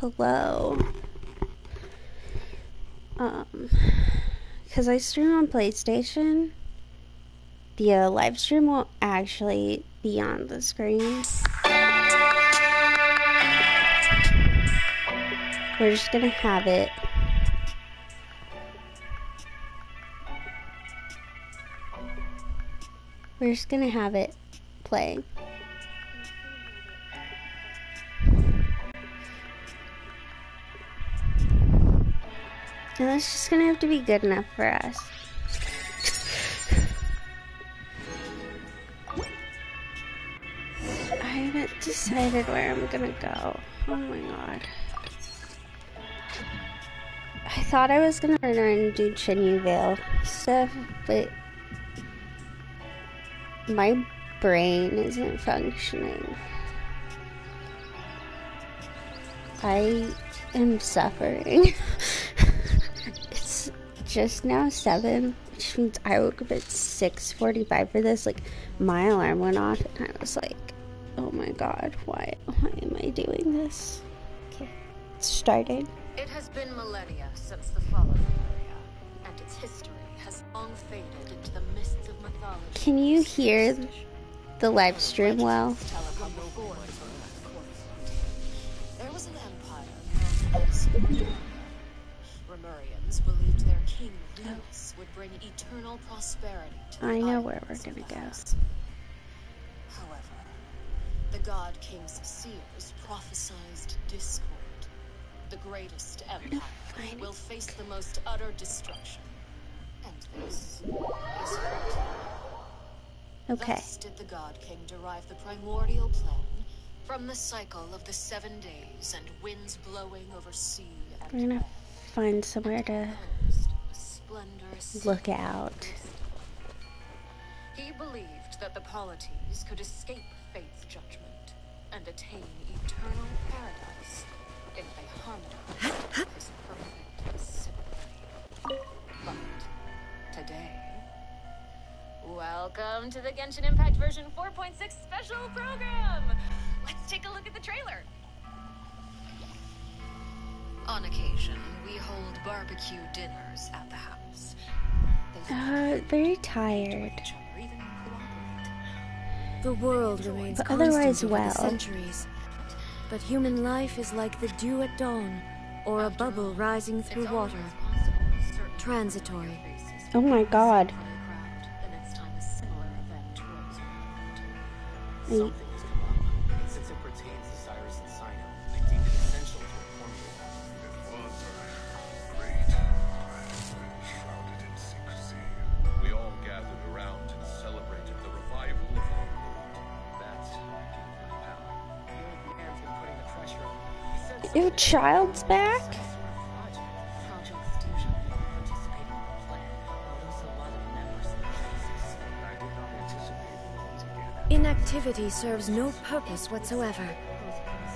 hello. Because I stream on PlayStation, the live stream won't actually be on the screen. We're just gonna have it. We're just gonna have it playing. And that's just gonna have to be good enough for us. I haven't decided where I'm gonna go. Oh my god. I thought I was gonna return and do Chinyu Vale stuff, but my brain isn't functioning. I am suffering. It's just now 7, which means I woke up at 6:45 for this. Like, my alarm went off and I was like, oh my god, why am I doing this? Okay, it's started. It has been millennia since the fall of Valeria, and its history has long faded into the mists of mythology. Can you hear the live stream well? There was an empire known as Remurians believed their king Venus would bring eternal prosperity to the I know islands where we're of gonna the go. house. However, the god king's seers prophesized discord. The greatest empire will face the most utter destruction. And this is fault. Okay. Thus did the God King derive the primordial plan from the cycle of the 7 days and winds blowing over sea and We're gonna land. find somewhere to A splendorous look out. He believed that the polities could escape fate's judgment and attain eternal paradise if they harmonized his perfect symphony. But today, welcome to the Genshin Impact version 4.6 special program. Let's take a look at the trailer. On occasion, we hold barbecue dinners at the house. Very tired. The world remains But constant otherwise over the well. centuries. But human life is like the dew at dawn, or a bubble rising through water. Transitory. Oh my god. The next time a similar event rolls around. Something has come up, and since it pertains to Cyrus and Sino, I deemed it essential to inform you all. It was a great plan, shrouded in secrecy. We all gathered around and celebrated the revival of our world. That gave me power. The old man's been putting the pressure on me. He said Your something child's back? some sort of project. Project Fusion. Participating in the plan. There was a lot of members in the thesis. I did not anticipate we would meet again. Inactivity serves no purpose whatsoever.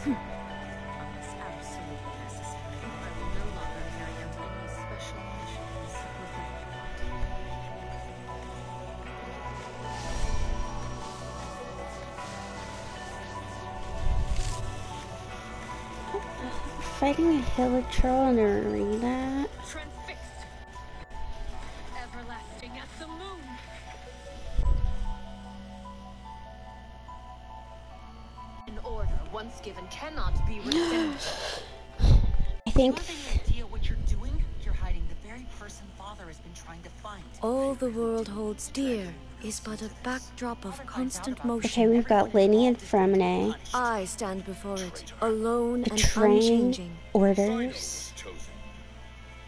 Unless absolutely necessary, I will no longer carry out any special missions within the plot. Fighting a Hilichurl in an arena? Transfixed. Everlasting as the moon. An order once given cannot be rescinded. I think Do you have any idea what you're doing? You're hiding the very person Father has been trying to find. All the world holds dear is but a backdrop of constant okay, motion. we've got Linny and Fremine. I stand before it, alone and Betraying unchanging. orders. Chosen.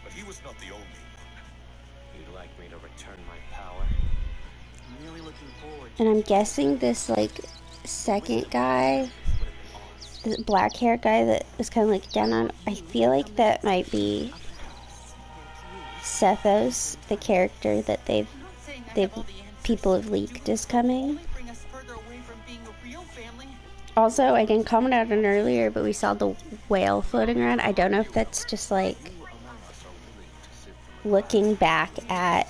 But he was not the only one. You'd like me to return my power? I'm really looking forward to And I'm guessing this, like, second guy, the black hair guy that was kind of like down on, I feel like that might be Sethos, the character that they've people have leaked is coming. bring us further away from being a real family. Also, I didn't comment on it earlier, but we saw the whale floating around. I don't know if that's just like looking back at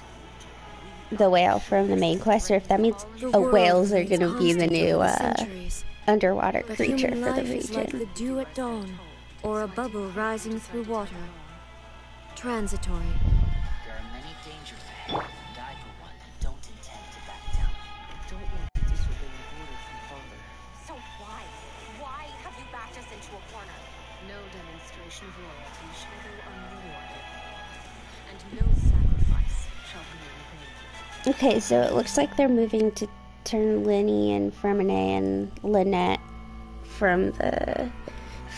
the whale from the main quest, or if that means The world whales are remains going to be the constant new over the centuries. underwater But creature human for the life is like the region. dew at dawn, or a bubble rising through water. Transitory. There are many dangers ahead, and I, for one, don't intend to back down. Don't want to disobey an order from Father. So why? Why have you backed us into a corner? No demonstration of loyalty shall go unrewarded, and no sacrifice shall be in vain. Okay, so it looks like they're moving to turn Linny and Fermine and Lynette from the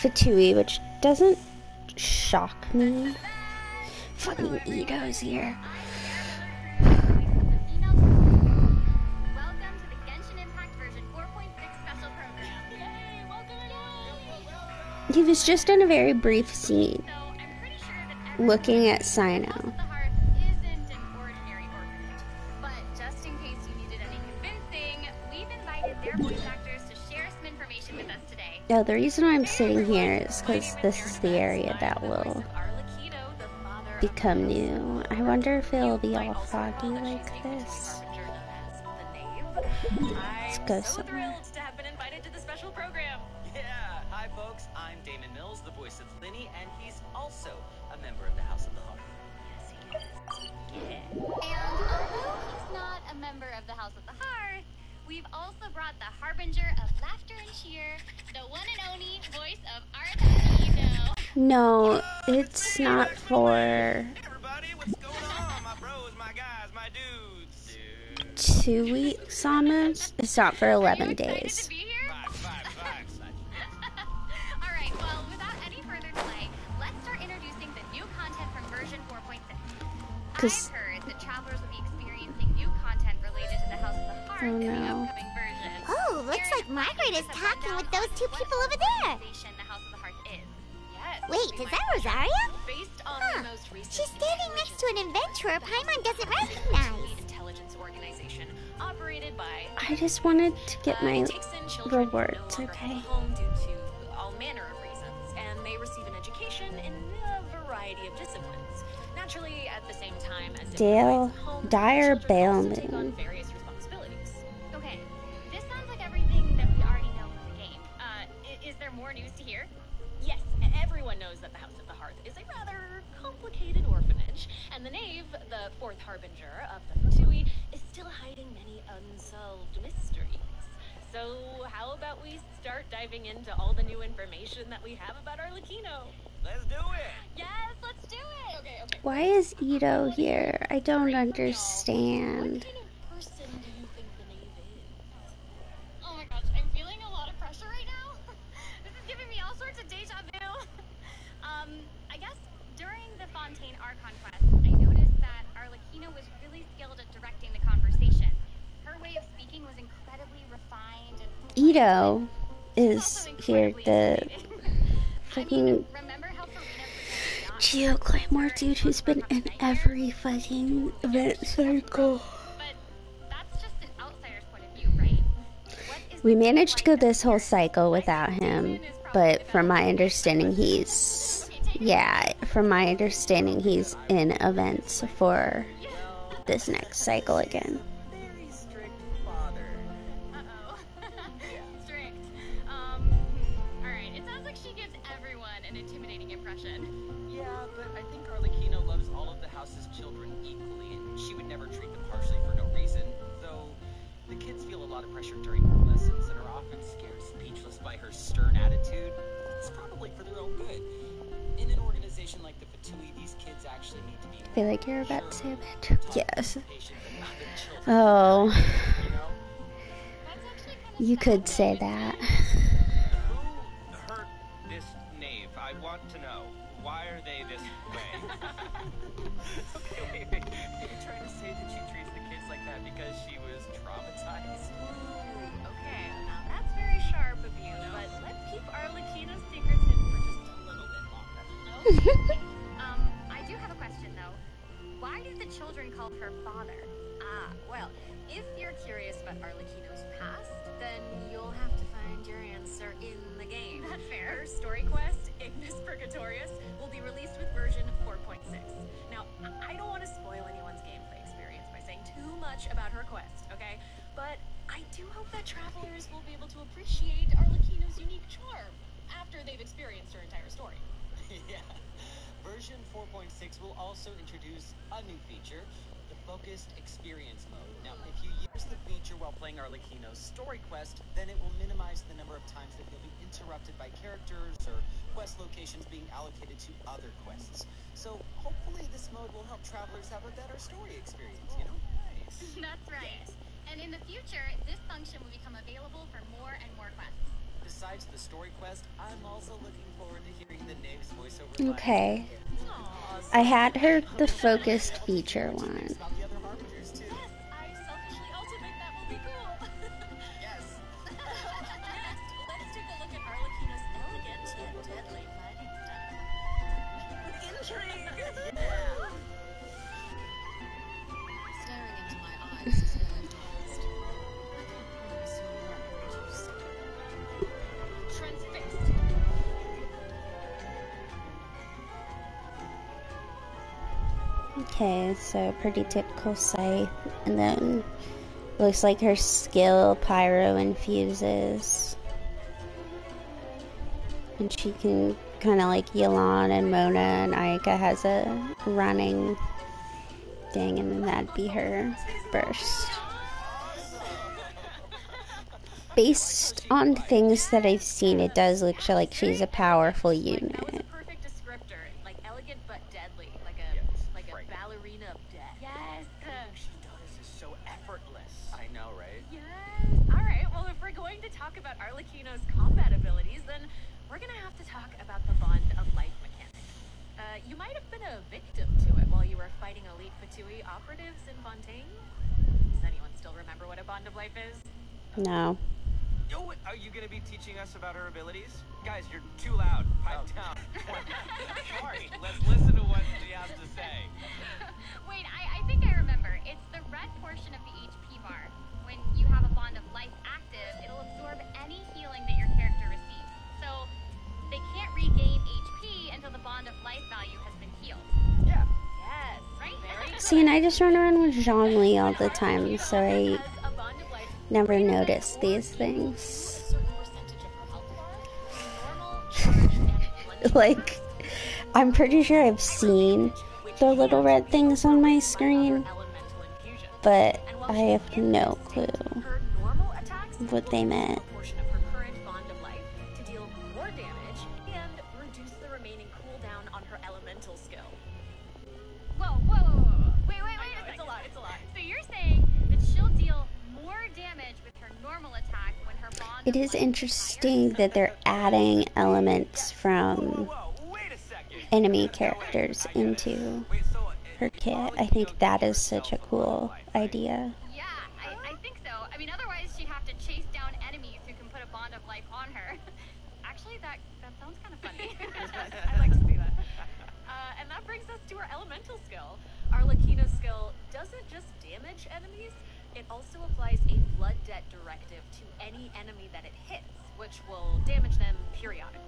Fatui, which doesn't shock me. Fucking Ito's here. Welcome to the Genshin Impact version 4.6 special program. Yay! Welcome! He was just in a very brief scene, So I'm pretty sure that looking at House Sino. of the Hearth isn't an ordinary orphanage. But just in case you needed any convincing, we've invited their voice actors to share some information with us today. No, the reason why I'm sitting here is because this is the area that will become new. I wonder if it'll be all foggy like this. Let's go So somewhere. thrilled to have been invited to the special program. Yeah, hi folks, I'm Damon Mills, the voice of Linny, and he's also a member of the House of the Hearth. Yes, he is. And although he's not a member of the House of the Hearth, we've also brought the harbinger of laughter and cheer, the one and only voice of Arthur. No, it's not for Everybody, what's going on? My bros, my guys, my dudes. 2 weeks almost. It's not for 11 days. Be here? Vibes. All right. Well, without any further delay, let's start introducing the new content from version 4.6. 'Cause- I've heard that travelers will be experiencing new content related to the House of the Hearth in the no. upcoming version. Oh, looks like Margaret is talking with those two people over there. The House of the Hearth is. Yes. Wait, is that Rosaria? Based on Huh. the most recent She's standing next to an adventurer Paimon doesn't recognize. intelligence organization operated by I just wanted to get my it takes in children who rewards, no longer okay? have a home due to all manner of reasons, and they receive an education in a variety of disciplines. Naturally, at the same time as Dale it provides a home, Dyer children also take on Bailman. various responsibilities. Okay. This sounds like everything that we already know from the game. Is there more news to hear? Yes, everyone knows that the House of the Hearth is a rather complicated orphanage, and the Knave, the fourth harbinger of the Fatui, is still hiding many unsolved mysteries. So how about we start diving into all the new information that we have about Arlecchino? Let's do it. Yes, let's do it. Okay. Why is Ito here? I don't understand. What kind of person do you think the Knave is? Oh my gosh, I'm feeling a lot of pressure right now. This is giving me all sorts of deja vu. I guess during the Fontaine Archon quest, I noticed that Arlecchino was really skilled at directing the conversation. Her way of speaking was incredibly refined and Ito is also here, incredibly the intimidating. fucking Remember how Farina pretended Geo Claymore dude who's been in every fucking event cycle. But that's just an outsider's point of view, right? What is We the managed to go like this whole that cycle without him, but from my understanding he's in events for this next cycle again. Very strict father. Uh-oh. Strict. Alright, it sounds like she gives everyone an intimidating impression. Yeah, but I think Arlecchino loves all of the house's children equally, and she would never treat them harshly for no reason, though the kids feel a lot of pressure during her lessons and are often scared speechless by her stern attitude. It's probably for their own good. In an organization like the Fatui, these kids actually need to be I feel like you're about to say a taught bitch. Yes. patient and not in children. Oh, You know? That's actually kind of you could sad. say that. Who hurt this knave? I want to know. Why are they this way? Okay, wait. Are you trying to say that she treats the kids like that because she was traumatized? Okay, now that's very sharp of you, but let's keep Arlecchino's secrets hidden for just a little bit longer. I do have a question though. Why do the children call her father? Well, if you're curious about Arlecchino's past, then you'll have to find your answer in the game. That's fair. Her story quest, Ignis Purgatorius, will be released with version 4.6. Now, I don't want to spoil anyone's gameplay experience by saying too much about her quest, okay? But I do hope that travelers will be able to appreciate Arlecchino's unique charm. after they've experienced her entire story. Yeah. Version 4.6 will also introduce a new feature, the Focused Experience Mode. Now, if you use the feature while playing Arlecchino's story quest, then it will minimize the number of times that you'll be interrupted by characters or quest locations being allocated to other quests. So, hopefully this mode will help travelers have a better story experience, you know? Nice. That's right. And in the future, this function will become available for more and more quests. Besides the story quest, I'm also looking forward to hearing the Knave's voiceover. Okay. I had heard the focused feature one. Yes, I selfishly also think that will be cool. Yes. Next, let's take a look at Arlecchino's elegant yet deadly fighting style. Intrigue! Staring into my eyes is what I've noticed. There is no more to say. Transfixed. Okay, so pretty typical Scythe, and then looks like her skill Pyro infuses, and she can kind of like Yelan and Mona, and Ayaka has a running thing, and then that'd be her burst. Based on things that I've seen, it does look like she's a powerful unit. That was a perfect descriptor. Like elegant but deadly. Like a ballerina of death. Yes. Everything she does is so effortless. I know, right? Yes. Alright, well if we're going to talk about Arlecchino's combat abilities, then we're gonna have to talk about the Bond of Life mechanic. You might have been a victim to it while you were fighting elite Fatui operatives in Fontaine. Does anyone still remember what a Bond of Life is? No. Oh, are you going to be teaching us about her abilities? Guys, you're too loud. Pipe down. Sorry, let's listen to what she has to say. Wait, I think I remember. It's the red portion of the HP bar. When you have a Bond of Life active, it'll absorb any healing that your character receives. So they can't regain HP until the Bond of Life value has been healed. Yeah. Yes. Right? Very good. See, and I just run around with Zhongli all the time, so I As a Bond of Life never noticed these things. Certain percentage of her health bar. normal, charged, and Like, I'm pretty sure I've seen the little red things on my screen, elemental infusion. but I have no clue Her normal attacks what they meant. portion of her current Bond of Life to deal more damage and reduce the remaining cooldown on her elemental skill. Whoa. Wait a second. It's a lot, it's a lot. So you're saying that she'll deal more damage with her normal attack when her Bond It of is Life interesting that they're adding elements from Whoa, wait a second. enemy characters into Wait, so, her kit. I think that is such a cool idea. Yeah, I think so. I mean, otherwise she'd have to chase down enemies who can put a Bond of Life on her. Actually, that sounds kind of funny. I'd like to see that. And that brings us to our elemental skill. Arlecchino's skill doesn't just damage enemies, it also applies a blood debt directive to any enemy that it hits, which will damage them periodically.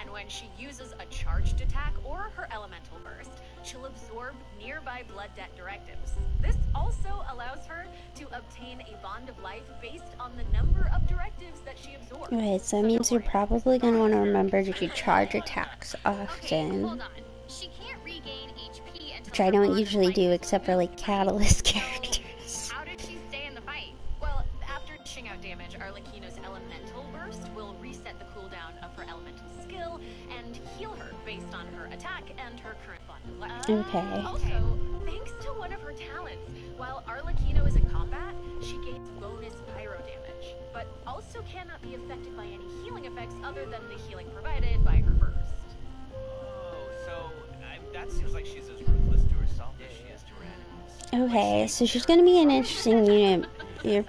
And when she uses a charged attack or her elemental burst, she'll absorb nearby blood debt directives. This also allows her to obtain a Bond of Life based on the number of directives that she absorbs. Okay, so that means you're probably going to want to remember to do charge attacks Okay, often, hold on. She can't regain HP until which I her don't Bond of usually Life do is except for like catalyst characters. How did she stay in the fight? Well, after dishing out damage, Arlecchino's elemental burst will reset the cooldown of her elemental skill and heal her based on her attack and her current Bond of Life. Okay. Also, thanks to one of her talents, while Arlecchino is in combat, she gains bonus pyro damage, but also cannot be affected by any healing effects other than the healing provided by her burst. Oh, so that seems like she's as ruthless to herself as she is to her enemies. Okay, so she's going to be an interesting unit. You're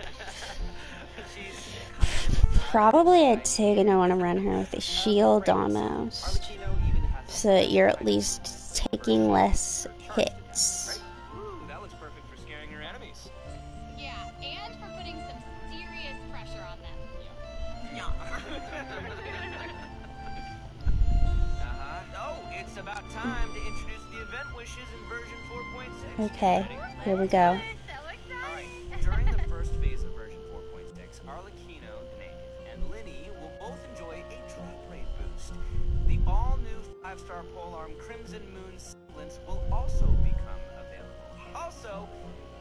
probably, I'd say, going to want to run her with a shield almost, Arlecchino even has so that you're at least taking less hits. That looks perfect for scaring her enemies. Yeah, and for putting some serious pressure on them. Oh, it's about time to introduce the event wishes in version 4.6. Okay, here we go. So Alright, exciting! during the first phase of version 4.6, Arlecchino, Knave, and Linny will both enjoy a druid raid boost. 5-star polearm Crimson Moon semblance will also become available. Also,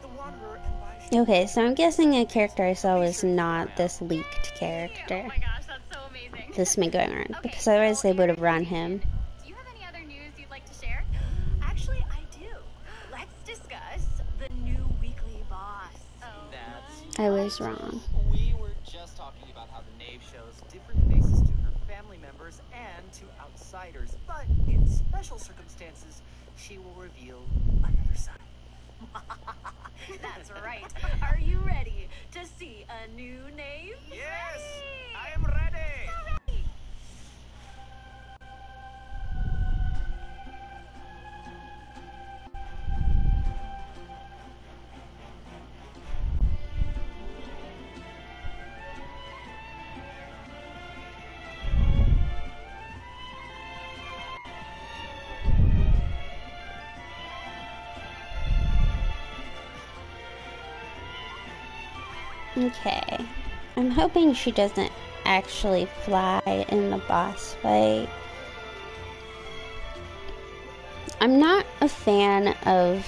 the Wanderer and Baishi. Okay, so I'm guessing a character I saw was not this leaked character. Oh my gosh, that's so amazing. This me going around, because otherwise they would have run him. Do you have any other news you'd like to share? Actually, I do. Let's discuss the new weekly boss. Oh. That's... I was wrong. We were just talking about how the knave shows different faces to her family members and to outsiders, but in special circumstances, she will reveal another side. That's right. Are you ready to see a new name? Yes, I am ready. Okay. I'm hoping she doesn't actually fly in the boss fight. I'm not a fan of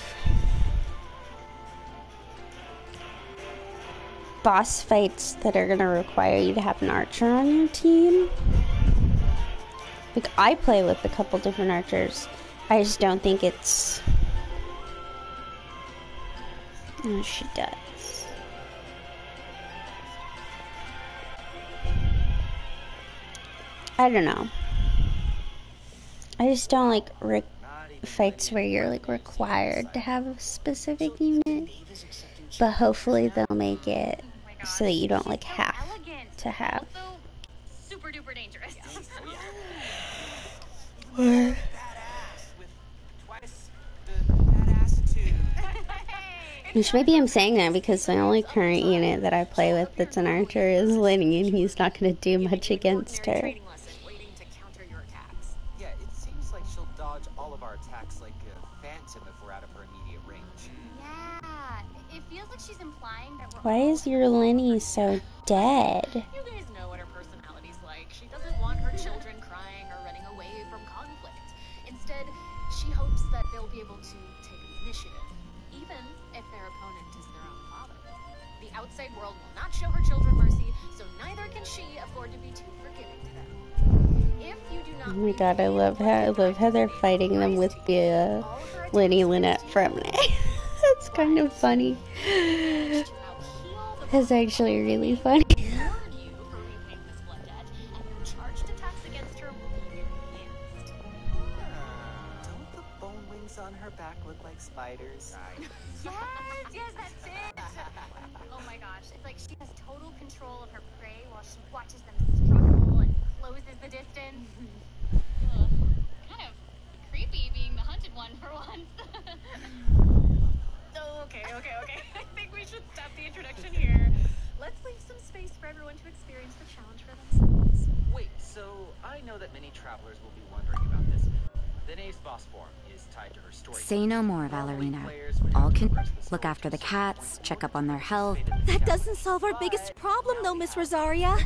boss fights that are gonna require you to have an archer on your team. Like, I play with a couple different archers. I just don't think it's... Oh, she does. I don't know. I just don't like fights where you're like required to have a specific unit, but hopefully they'll make it so that you don't like have to have. Also, super duper dangerous. What? Which maybe I'm saying that because the only current unit that I play with that's an archer is Lenny, and he's not going to do much against her. Yeah, it seems like she'll dodge all of our attacks like a phantom if we're out of her immediate range. Yeah, it feels like she's implying that we're Why is your Lenny so dead? You guys know what her personality's like. She doesn't want her children crying or running away from conflict. Instead, she hopes that they'll be able to take the initiative, even if their opponent is their own father. The outside world will not show her children mercy, so neither can she afford to be too forgiving to them. If you do not... Oh my god, I love how they're fighting them with the Lenny Lynette from it. That's kind of funny. That's actually really funny. Don't the bone wings on her back look like spiders? Yes, that's it. Oh my gosh, it's like she has total control of her prey while she watches them struggle and closes the distance. Ugh, kind of creepy being the hunted one for once. Okay. I think we should stop the introduction here. Let's leave some space for everyone to experience the challenge for themselves. Wait, so I know that many travelers will be wondering about this. The knave's boss form is tied to her story. Say no more, Valerina. All can look after the cats, check up on their health. That doesn't solve our biggest problem, though, Miss Rosaria.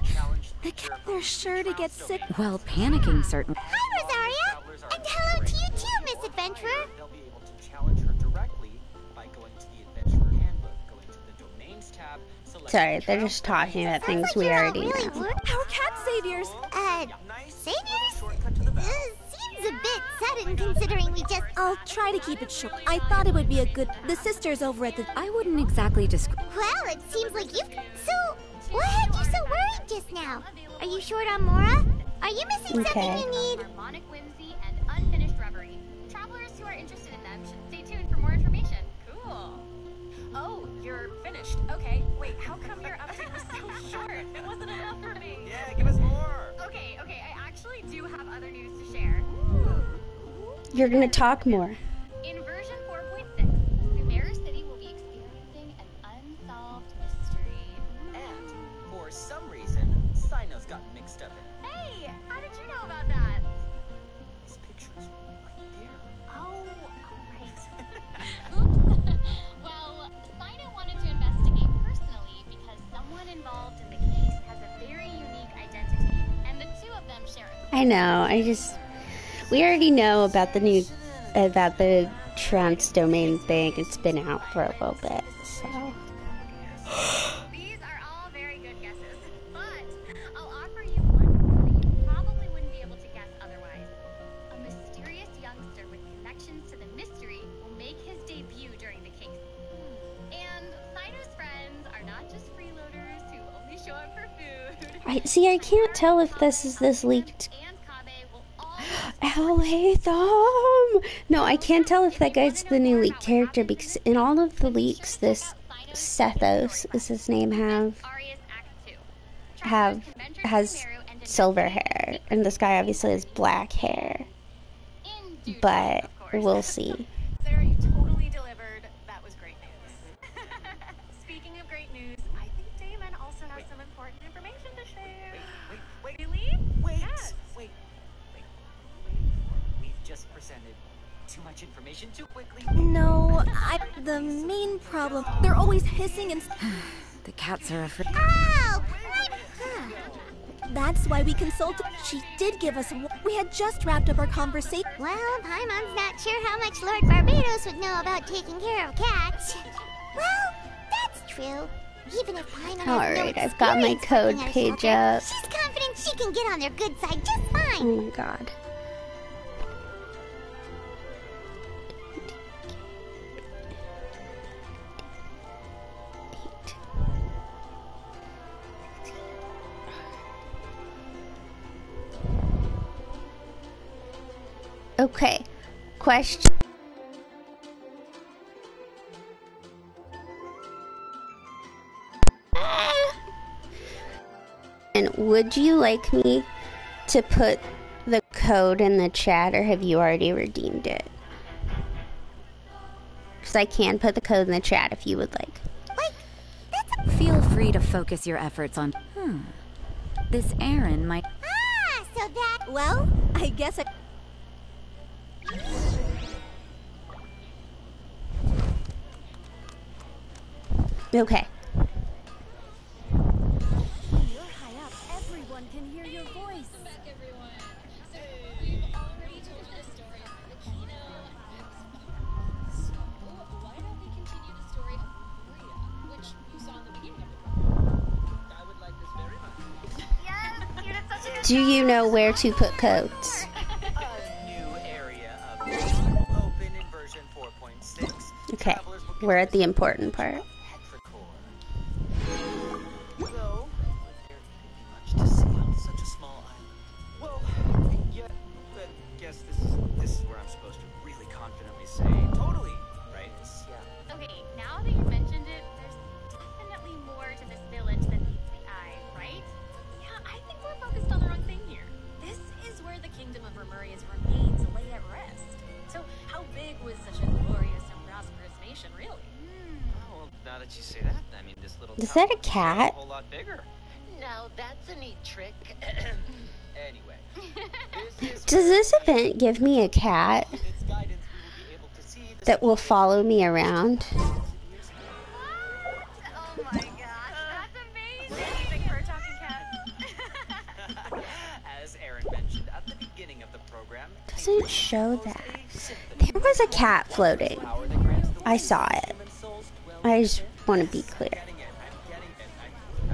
The cat, they're sure to get sick. Well, panicking certainly. Hi, Rosaria! And hello to you too, Miss Adventurer! They'll be able to challenge her directly by going to the Adventurer Handbook, going to the Domains tab, Sorry, they're just talking about things we already know. Our cat saviors! Saviors? Seems a bit sudden considering we just... I'll try to keep it short. I thought it would be a good... The sisters over at the... I wouldn't exactly describe... Well, it seems like you've... So, what had you so worried just now? Are you short on Mora? Are you missing something you need? Harmonic whimsy and unfinished reverie. Travelers who are interested in them should stay tuned for more information. Cool. Oh, you're finished. Okay, wait, how come your update was so short? It wasn't enough for me. Yeah, give us more. Okay, I actually do have other news to share. You're gonna talk more. In version 4.6, Sumeru City will be experiencing an unsolved mystery. And, for some reason, Sino's gotten mixed up in it. Hey, how did you know about that? These pictures right there. Oh, right. Oops. Well, Sino wanted to investigate personally because someone involved in the case has a very unique identity, and the two of them share it. I know, We already know about the trans domain thing. It's been out for a little bit, so. These are all very good guesses, but I'll offer you one clue that you probably wouldn't be able to guess otherwise. A mysterious youngster with connections to the mystery will make his debut during the case. And Saito's friends are not just freeloaders who only show up for food. I can't tell if this is this leaked. Oh, hey, Thom! No, I can't tell if that guy's the new leaked character because in all of the leaks, this Sethos is his name has silver hair, and this guy obviously has black hair. But we'll see. Sarah, you totally delivered. That was great news. Speaking of great news, I think Damon also has some important information to share. Wait. Really? Wait. Yes. Wait. We've just presented too much information too quickly. No, the main problem, they're always hissing and... The cats are afraid. Oh! That's why we consulted. She did give us... We had just wrapped up our conversation. Well, Paimon's not sure how much Lord Barbados would know about taking care of cats. Well, that's true. Even if Paimon has Alright, I've got my code page up. She's confident she can get on their good side just fine. Oh my god. Okay, question. And would you like me to put the code in the chat, or have you already redeemed it? Because I can put the code in the chat if you would like. Feel free to focus your efforts on... This Aaron might... Ah, so that... Well, I guess I... Okay. You're high up. Everyone can hear your voice. Back, everyone. So, we've already told you the story of Makino and so why don't we continue the story of Maria, which you saw in the beginning of the program? I would like this very much. Yes, you did such a good Do you know where to put codes? A new area of open in version 4.6. Okay, we're at the important part. Though, there couldn't be much to see on such a small island. Well, yeah, I guess this is where I'm supposed to really confidently say totally, right? Yeah. Okay, now that you mentioned it, there's definitely more to this village than meets the eye, right? Yeah, I think we're focused on the wrong thing here. This is where the kingdom of Remuria's remains lay at rest. So, how big was such a glorious and prosperous nation, really? Oh, well, now that you say that, I mean, this little Is town that a cat? a whole lot bigger. Now that's a neat trick. Anyway, this is Does this event give me a cat its guidance we will be able to see the that will follow me around? Oh my gosh, that's amazing! Anything for a talking cat? As Aaron mentioned at the beginning of the program, Doesn't show that. There was a cat floating. I saw it. I just want to be clear. I'm getting it. I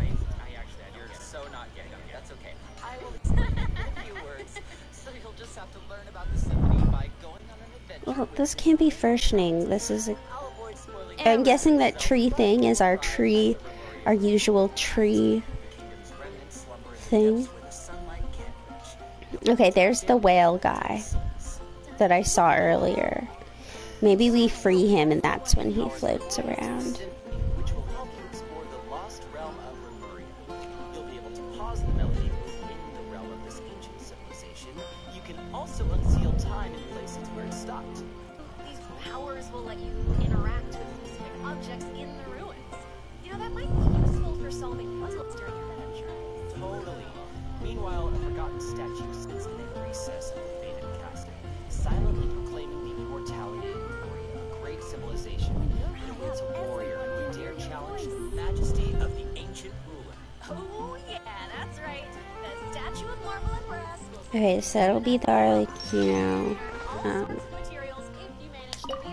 actually, you're so not getting it. That's okay. I will explain in a few words, so you'll just have to learn about the symphony by going on an adventure. Well, this can't be Firshning. This is a... I'll avoid spoiling I'm guessing that tree thing is our tree, our usual tree thing. Okay, there's the whale guy that I saw earlier. Maybe we free him and that's when he floats around. which will help you explore the lost realm of Remuria. You'll be able to pause the melody within the realm of this ancient civilization. You can also unseal time in places where it stopped. These powers will let you interact with specific objects in the ruins. You know, that might be useful for solving puzzles during your adventure. Totally. Meanwhile, a forgotten statue sits in a recess of the faded castle, silently proclaiming the immortality of Remuria, a great civilization. It's a warrior who dare challenge the majesty of the ancient ruler. Oh, yeah, that's right. The statue of marble and brass will Okay, so it'll be the Arlecchino.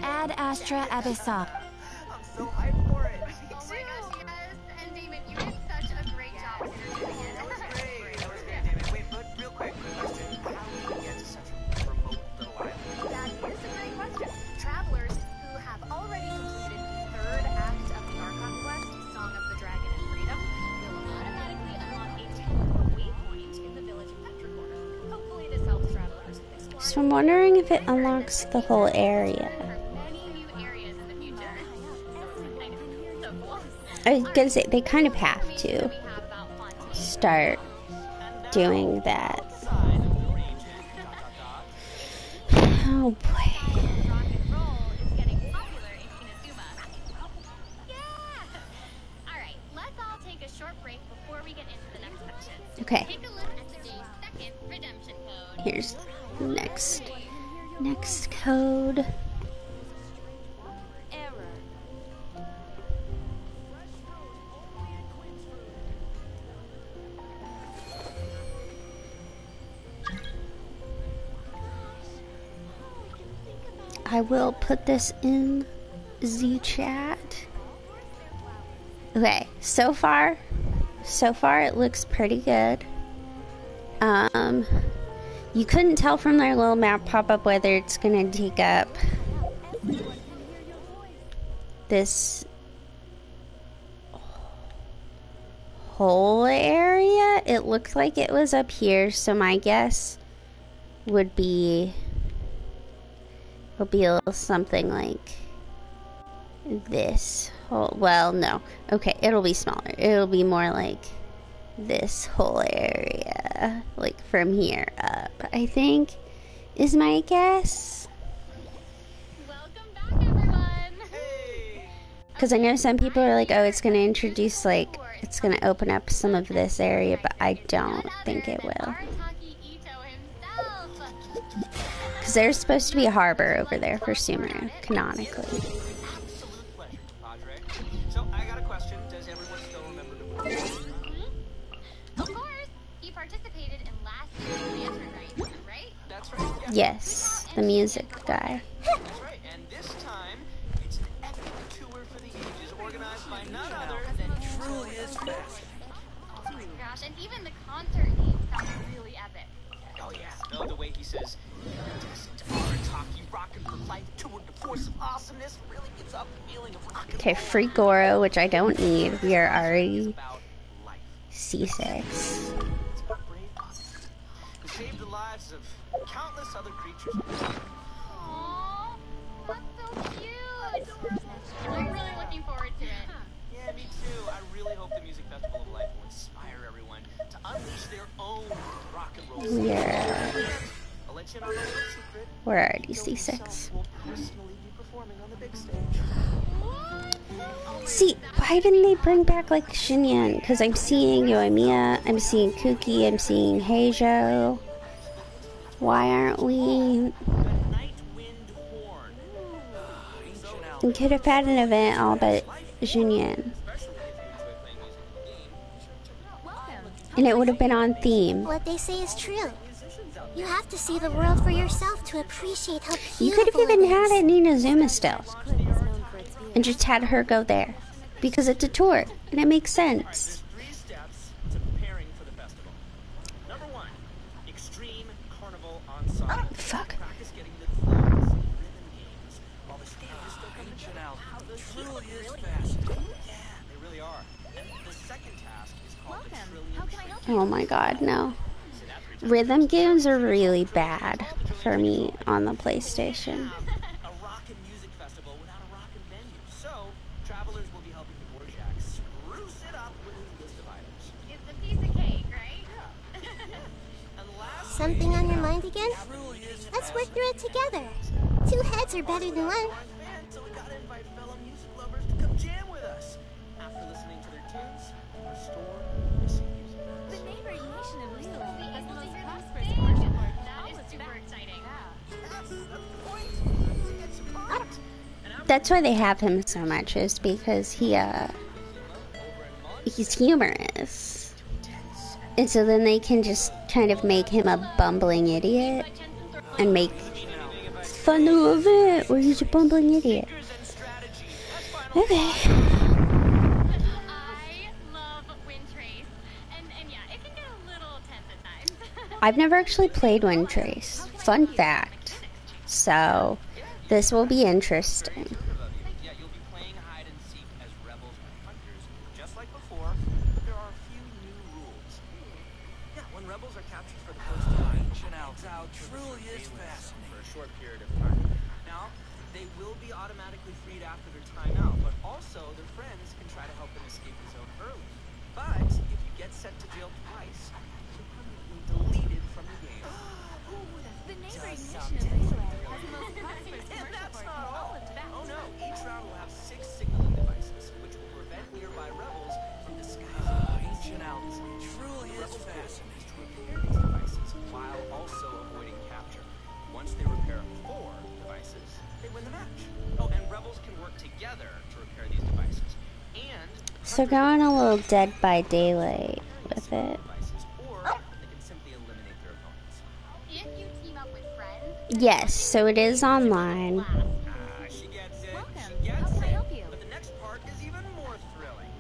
Ad Astra Abyssal. I'm so hyped for it. Oh my gosh, yes. And Damon, you did such a great job introducing it. That was great, Damon. Wait, but real quick question. How do we get to such a remote little island? That is a great question. Travelers who have already completed the third act of the Archon quest, Song of the Dragon and Freedom, will automatically unlock a temporary waypoint in the village of Petrichor. Hopefully this helps travelers explore. So I'm wondering if it unlocks the whole area. Many new areas in the future. So cool. I was gonna say, they kind of have to start doing that. Oh boy. Rock and roll is getting popular in Inazuma. Yeah! Alright, let's all take a short break before we get into the next section. Okay. Take a look at today's second redemption code. Here's next code. I will put this in the chat. Okay, so far it looks pretty good. You couldn't tell from their little map pop-up whether it's gonna take up this whole area. It looked like it was up here, so my guess would be it'll be a little something like this whole, well, no, okay, it'll be smaller. It'll be more like this whole area, like from here up, I think, is my guess. Welcome back, everyone! Because I know some people are like, oh, it's going to introduce, like, it's going to open up some of this area, but I don't think it will. Because there's supposed to be a harbor over there for Sumeru, canonically. Absolute pleasure, Padre. So, I got a question. Does everyone still remember the rules? Of course! He participated in last year's lantern race, right? That's right. Yeah. Yes, the music guy. That's right. And this time, it's an epic tour for the ages organized by none other than truly is best. Oh my gosh, and even the concert theme sounds really epic. Oh yeah. Oh, the way he says, Taki rockin' for life, toured the force of awesomeness, really gives off the feeling of rock and Okay, free Goro, which I don't need. We are already C6. It's about brave mothers who saved the lives of countless other creatures. Aww, that's so cute! I'm really looking forward to it. Yeah, me too. I really hope the Music Festival of Life will inspire everyone to unleash their own rock and roll. Yeah. I'll let you know a little secret. We're already C6. Will personally be performing on the big stage. See, why didn't they bring back, like, Xinyan? Because I'm seeing Yoimiya, I'm seeing Kuki, I'm seeing Heijo. Why aren't we... We could have had an event all but Xinyan. And it would have been on theme. What they say is true. You have to see the world for yourself to appreciate how beautiful You could have even it had is. it in Inazuma still. And just had her go there. Because it's a tour. And it makes sense. 3 steps to preparing for the festival. Number 1, extreme carnival ensemble. Oh, fuck. Practice getting the flows and rhythm games while the stage is still coming together. The truly is fast. Yeah, they really are. And the second task is called the Trillion Trick. Oh my god, no. Rhythm games are really bad for me on the PlayStation. A rock and music festival without a rock and venue. So, travelers will be helping the Borjak spruce it up with his list of items. It's a piece of cake, right? And last, Something on your mind again? Let's work through it together. 2 heads are better than 1. so we gotta invite fellow music lovers to come jam with us. After listening to their tunes, restore missing music. The neighborhood of Leo will be able to hear the stage. That is super exciting. That's the point. To get support. That's why they have him so much, is because he's humorous. Tense and And so then they can just kind of make him a bumbling idiot and make fun of it where he's a bumbling idiot. Okay. I love Wind Trace. And yeah, it can get a little tense at times. I've never actually played Wind Trace. Fun fact. So, this will be interesting. Yeah, you'll be playing hide and seek as rebels and hunters, just like before, but there are a few new rules. Yeah, when rebels are captured for the first time, Chanel truly is fascinating for a short period of time. Now, they will be automatically freed after their time out, but also their friends can try to help them escape the zone early. But if you get sent to jail twice, you're permanently deleted from the game. The neighboring nation of Relay has the most prosperous And commercial that's port not in all all. of Tibet. Oh no, each round will have 6 signaling devices, which will prevent nearby rebels from disguising ancient alleys. Truly is fascinating to repair these devices while also avoiding capture. Once they repair 4 devices, they win the match. Oh, and rebels can work together to repair these devices. And So going a little Dead by Daylight with it. or they can simply eliminate their opponents. If you team up with friends, Yes, so it is online. She gets it. Welcome. She gets How can I it. help you? But the next part is even more thrilling.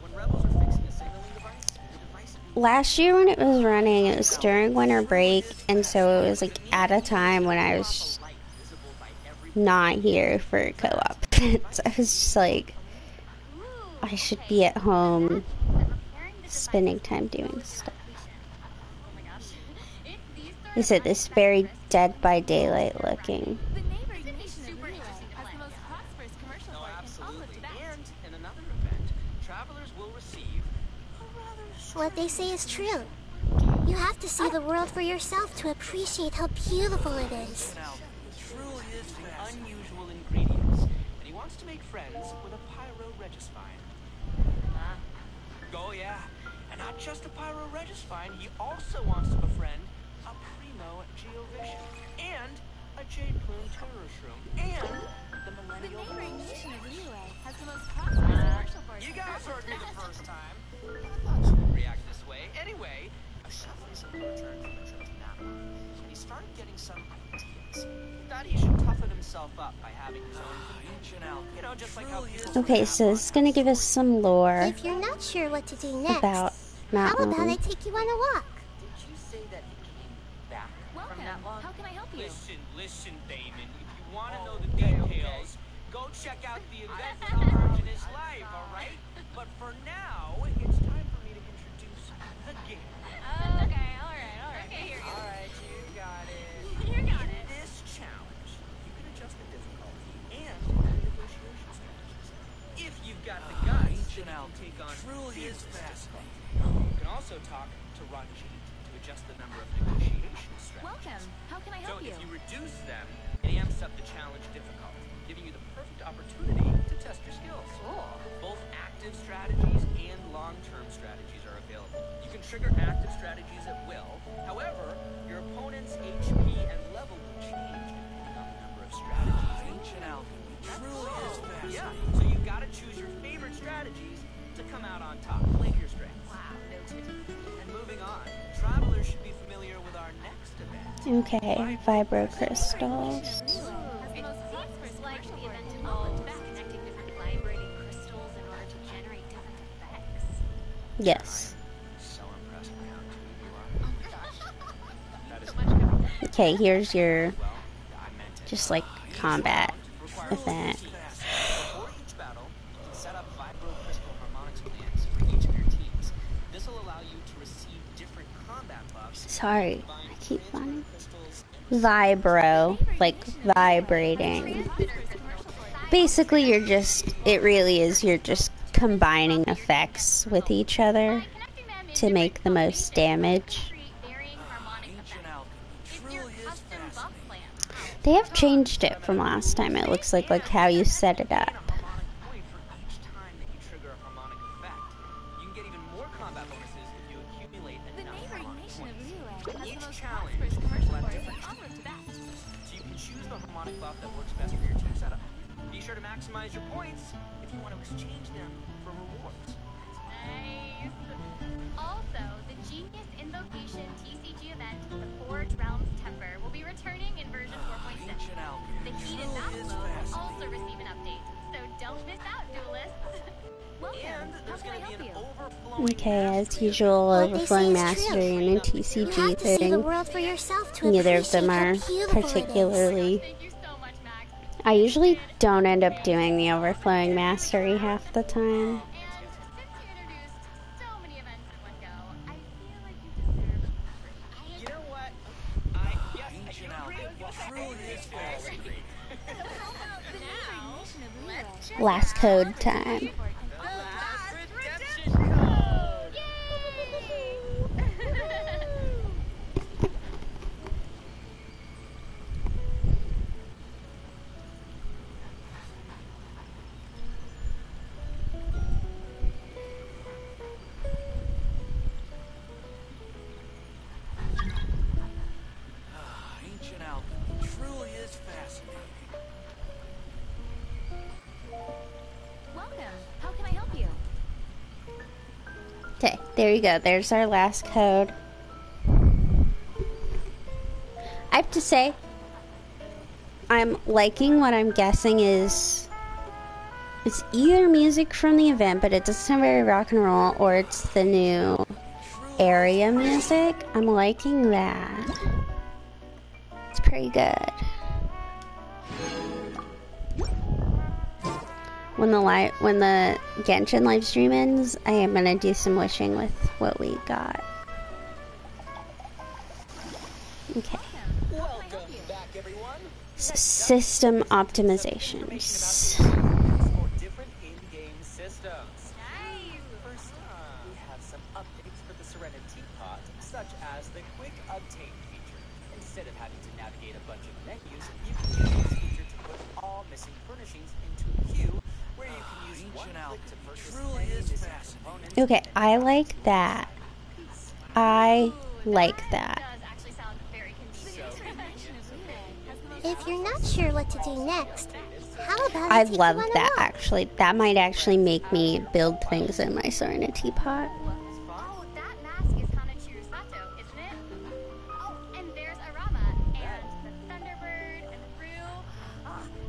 When rebels are fixing a signaling device, the device Last year when it was running, it was during winter break, and so it was like at a time when I was not here for co-op events. I was just like, I should be at home spending time doing stuff. oh my gosh. If these They said this very Dead by Daylight looking. The neighboring nation of Relay has the most prosperous commercial No, port in all of absolutely. Tibet. And in another event, travelers will receive a rather What they say is true. You have to see the world for yourself to appreciate how beautiful it is. truly is unusual ingredients, and he wants to make friends with a pyro-registine. Oh yeah, and not just a pyro-registine, he also wants to befriend a primo geovision, and a jade plume terror shroom, and the The millennial neighboring Rose. nation of Relay has the most prosperous commercial port You in guys all of heard me Tibet. the first time. I thought you would react this way. Anyway, a chef recently returned from a trip to Napa, and he started getting some ideas. He thought he should toughen himself up by having his own ancient alchemy. You know, just like how people Okay, so it's gonna give us some lore If you're not sure what to do next, about how about I Mountain. take you on a walk? Did you say that he came back Welcome. from that long? How can I help you? Listen, Damon. If you want to know the details, go check out the event with the Virgin is live, all right? But for now, it's time for me to introduce the game. Okay, alright. Okay, here All right, you got it. you got In it. this challenge, you can adjust the difficulty and the negotiation strategies. If you've got the guts, then you can take on truly is fascinating. You can also talk to Ranjit to adjust the number of negotiation strategies. Welcome. How can I So help you? if you reduce them, it amps up the challenge difficulty, giving you the perfect opportunity to test your skills. Both active strategies and long-term strategies are available. You can trigger active strategies at will. However, your opponent's HP and level will change depending on the number of strategies. Ancient alchemy truly is fascinating. Yeah, so you've got to choose your favorite strategies to come out on top. Play to your strengths. Wow, noted. And moving on, travelers should be familiar with our next event. Okay, vibro crystals. It seems like the event involves connecting different vibrating crystals in order to generate different effects. Yes. So impressed by how tuned you are. Oh my gosh. That is So much good. Okay, here's your well, I meant it. just like combat Requires event. teams. Before each battle, you can set up vibro crystal harmonics plans for each of your teams. This will allow you to receive different combat buffs. Sorry, I keep wanting vibro, like vibrating. Basically, it really is, you're just combining effects with each other to make the most damage. They have changed it from last time, it looks like how you set it up. Point for each time that you trigger a harmonic effect. You can get even more combat bonuses if you accumulate The enough neighboring harmonic nation of points. Relay has the Each most challenge prosperous will commercial have port in different all of Tibet. so you can choose the harmonic buff that works best for your team setup. Be sure to maximize your points if you want to exchange them for rewards. Nice. Also, the genius Okay, as usual, overflowing mastery and a TCG thing. Neither of them are particularly. I usually don't end up doing the overflowing mastery half the time. Last code time. Ancient alchemy truly is fascinating. Welcome. How can I help you? Okay, there you go. There's our last code. I have to say, I'm liking what I'm guessing is... It's either music from the event, but it doesn't sound very rock and roll, or it's the new area music. I'm liking that. It's pretty good. When the Genshin live stream ends, I am gonna do some wishing with what we got. Okay. Welcome back, everyone. System optimizations. Different in-game systems. First, we have some updates for the Serenity Pod, such as the quick obtain feature. Instead of having to navigate a bunch of menus, you can use this feature to put all missing furnishings into a queue, where you can use one click to purchase any missing components. Okay, I like that. I like that. If you're not sure what to do next, how about I love that, actually. That might actually make me build things in my Serenity pot. Oh, that mask is Kanachiru Sato, isn't it? Oh, and there's Arama, and the Thunderbird, and the Rue,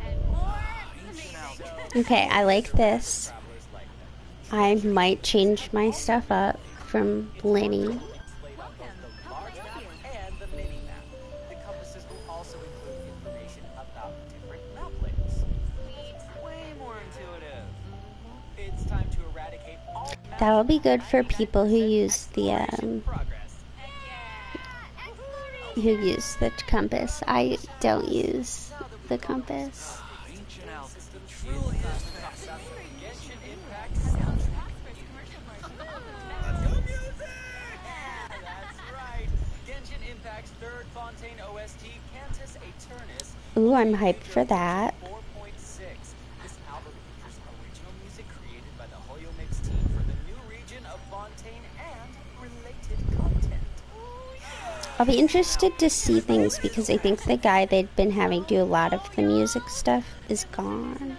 and more. Amazing. Okay, I like this. I might change my stuff up from Lenny. That'll be good for people who use the compass. I don't use the compass. Ooh, I'm hyped for that. I'll be interested to see things because I think the guy they'd been having do a lot of the music stuff is gone.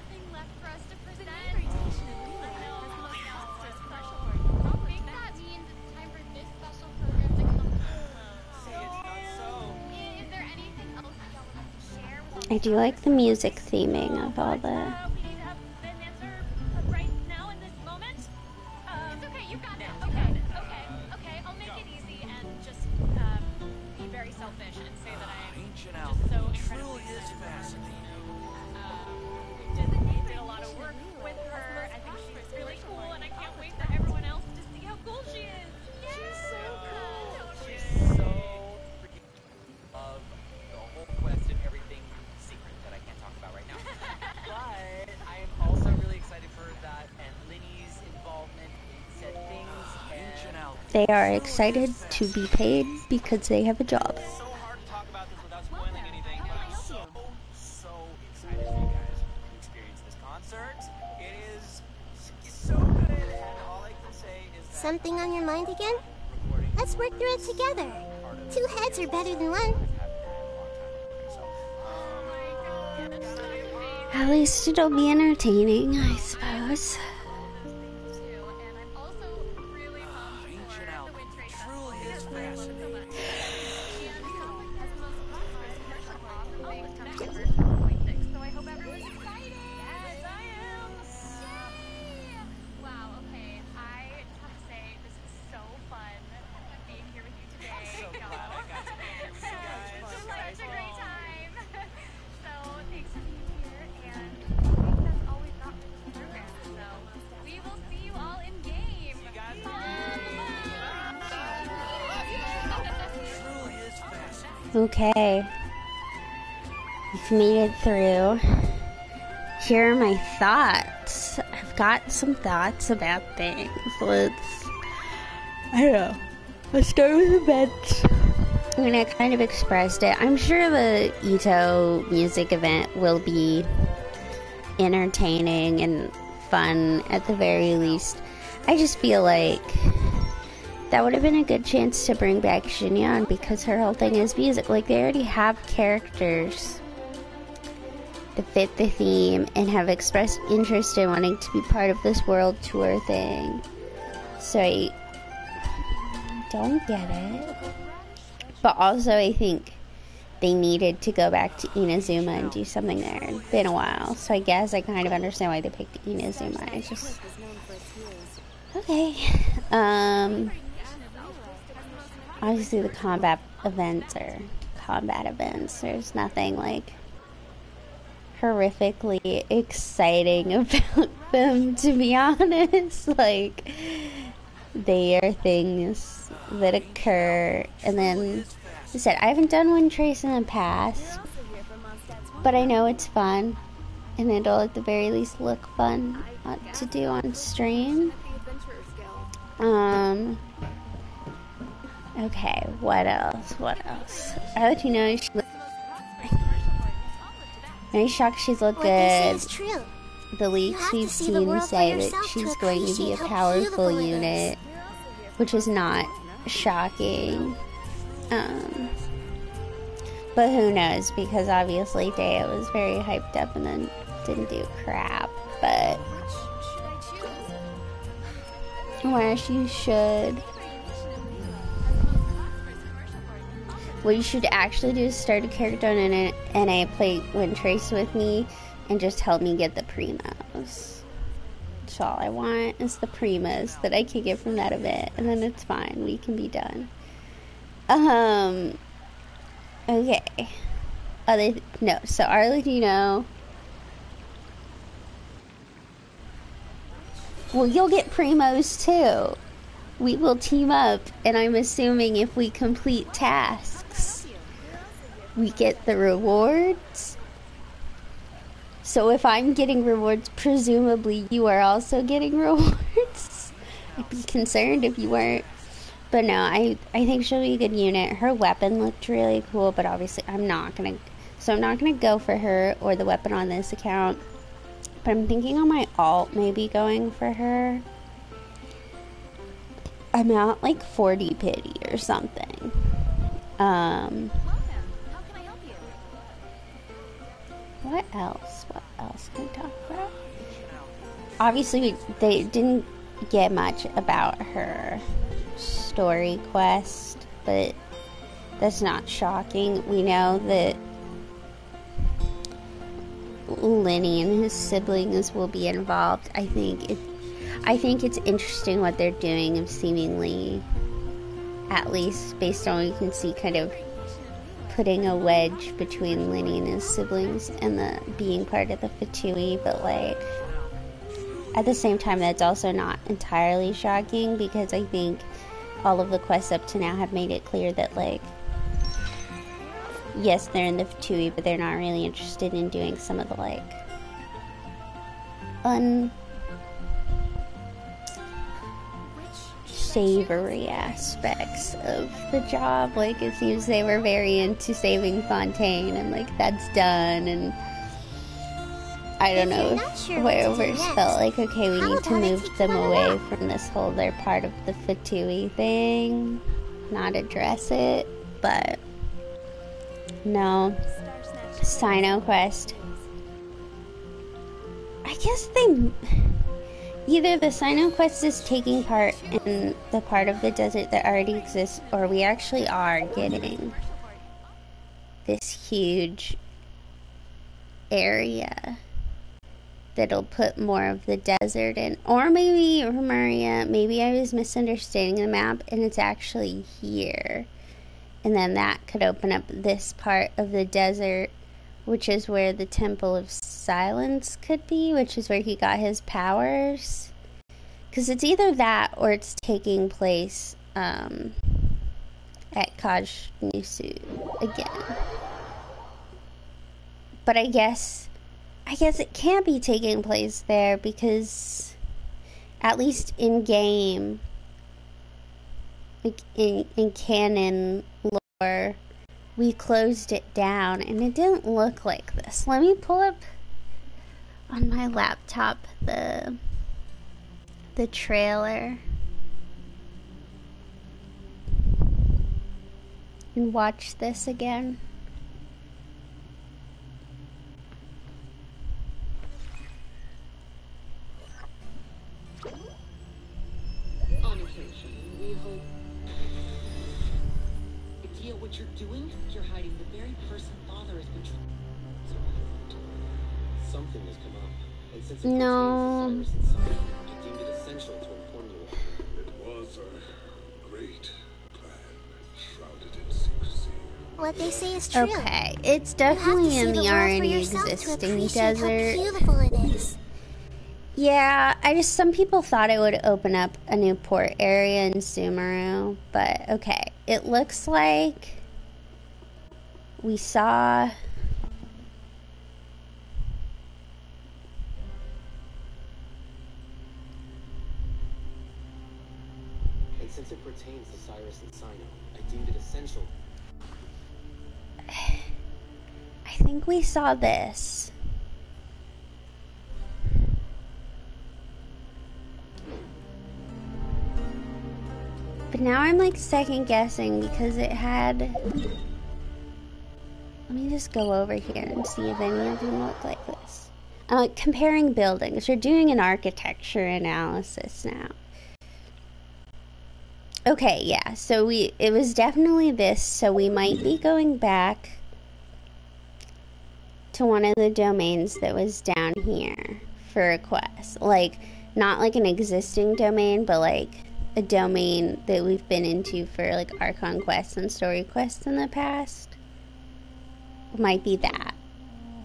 I do like the music theming of all the... They are excited to be paid because they have a job. Something on your mind again? Let's work through it together. Two heads are better than one. At least it'll be entertaining, I suppose. Okay. We've made it through. Here are my thoughts. I've got some thoughts about things. I don't know. Let's start with events. I mean, I kind of expressed it. I'm sure the Ito music event will be entertaining and fun at the very least. I just feel like that would have been a good chance to bring back Xinyan because her whole thing is music. Like, they already have characters to fit the theme and have expressed interest in wanting to be part of this world tour thing. So I don't get it. But also I think they needed to go back to Inazuma and do something there. It's been a while. So I guess I kind of understand why they picked Inazuma. It's just... Okay. Obviously the combat events. There's nothing like horrifically exciting about them, to be honest. Like, they are things that occur, and then I said I haven't done Wind Trace in the past, but I know it's fun, and it'll at the very least look fun to do on stream. Okay, what else? I let you know I'm shocked she's looked good. The leaks we've seen say that she's going to be a powerful unit, which is not shocking. But who knows, because obviously Dea was very hyped up and then didn't do crap. But where she should. What you should actually do is start a character in an NA, play Wind Trace with me, and just help me get the primos. That's all I want is the primos that I can get from that event, and then it's fine. We can be done. Okay. So Arlecchino. Well, you'll get primos too. We will team up, and I'm assuming if we complete tasks, we get the rewards. So if I'm getting rewards, presumably you are also getting rewards. I'd be concerned if you weren't. But no, I think she'll be a good unit. Her weapon looked really cool, but obviously I'm not gonna go for her or the weapon on this account. But I'm thinking on my alt maybe going for her. I'm at like 40 pity or something. What else can we talk about? Obviously they didn't get much about her story quest, but that's not shocking. We know that Lenny and his siblings will be involved. I think it's interesting what they're doing of seemingly, at least based on what you can see, kind of putting a wedge between Lenny and his siblings and the being part of the Fatui, but like at the same time that's also not entirely shocking because I think all of the quests up to now have made it clear that like yes, they're in the Fatui, but they're not really interested in doing some of the like unsavory aspects of the job. Like it seems they were very into saving Fontaine and like that's done, and I don't know if whoever's felt like okay we need to move them away from this whole they're part of the Fatui thing, not address it. But no, Sino quest, I guess they either the Sino quest is taking part in the part of the desert that already exists, or we actually are getting this huge area that'll put more of the desert in. Or maybe, Maria, maybe I was misunderstanding the map and it's actually here. And then that could open up this part of the desert, which is where the Temple of Silence could be, which is where he got his powers. Because it's either that or it's taking place at Kaj new suit again. But I guess it can't be taking place there because at least in game, like in canon lore, we closed it down and it didn't look like this. Let me pull up on my laptop the trailer and watch this again. On occasion, we hope. Idea what you're doing? You're hiding the very person Father has been Something has come up, and since it No. pertains to Cyrus and Simon, I deemed it essential to inform you all. It was a great plan, shrouded in secrecy. What they say is true. Okay, it's definitely in the already existing desert. How beautiful it is. Yeah, some people thought it would open up a new port area in Sumeru, but okay. It looks like we saw... And since it pertains to Cyrus and Sino, I deemed it essential. I think we saw this. But now I'm like second guessing because it had... Let me just go over here and see if any of them look like this. I'm like comparing buildings. We're doing an architecture analysis now. Okay, yeah, so it was definitely this, so we might be going back to one of the domains that was down here for a quest. Like, not like an existing domain, but like a domain that we've been into for like Archon quests and story quests in the past. Might be that,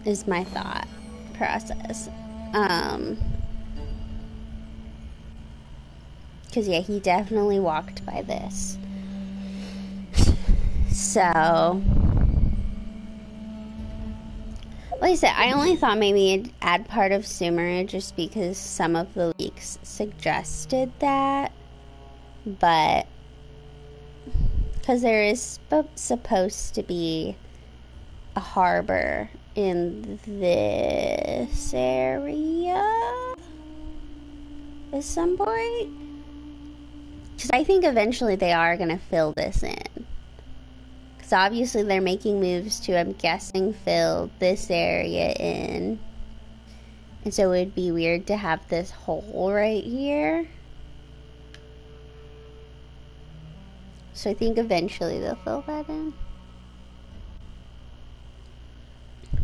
is my thought process. Because yeah, he definitely walked by this. So, like I said, I only thought maybe it'd add part of Sumeru just because some of the leaks suggested that. But, because there is supposed to be a harbor in this area at some point. Because I think eventually they are going to fill this in. Because obviously they're making moves to, I'm guessing, fill this area in. And so it would be weird to have this hole right here. So I think eventually they'll fill that in.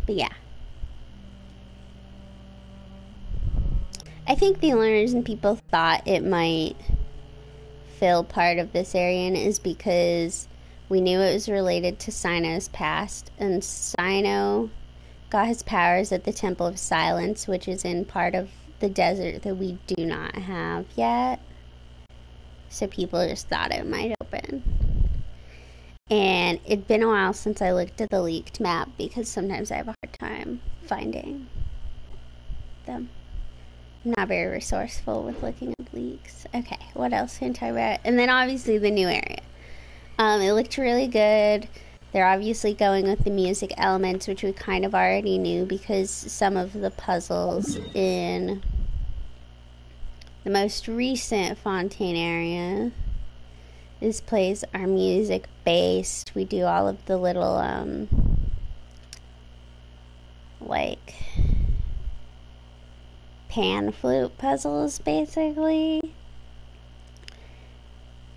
But yeah. I think the only reason people thought it might fill part of this area in is because we knew it was related to Sino's past, and Sino got his powers at the Temple of Silence, which is in part of the desert that we do not have yet. So people just thought it might open. And it'd been a while since I looked at the leaked map because sometimes I have a hard time finding them. I'm not very resourceful with looking at leaks. Okay, what else can I talk about? And then obviously the new area. It looked really good. They're obviously going with the music elements, which we kind of already knew because some of the puzzles in the most recent Fontaine area, this plays are music based. We do all of the little like pan flute puzzles basically.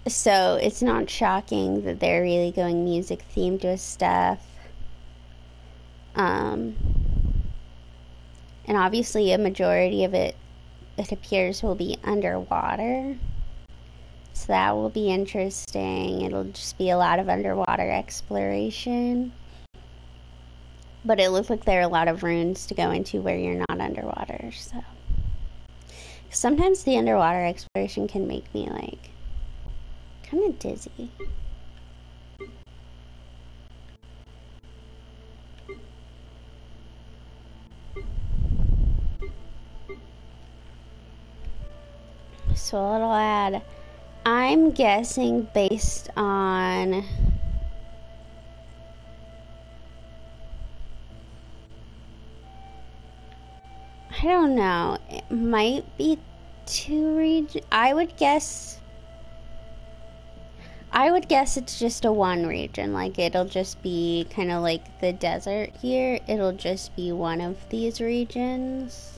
So it's not shocking that they're really going music themed with stuff. And obviously a majority of it appears will be underwater. So that will be interesting. It'll just be a lot of underwater exploration. But it looks like there are a lot of runes to go into where you're not underwater, so. Sometimes the underwater exploration can make me, like, kind of dizzy. So it'll add, I'm guessing based on, I don't know, it might be 2 regions. I would guess it's just a 1 region. Like, it'll just be kind of like the desert here. It'll just be one of these regions.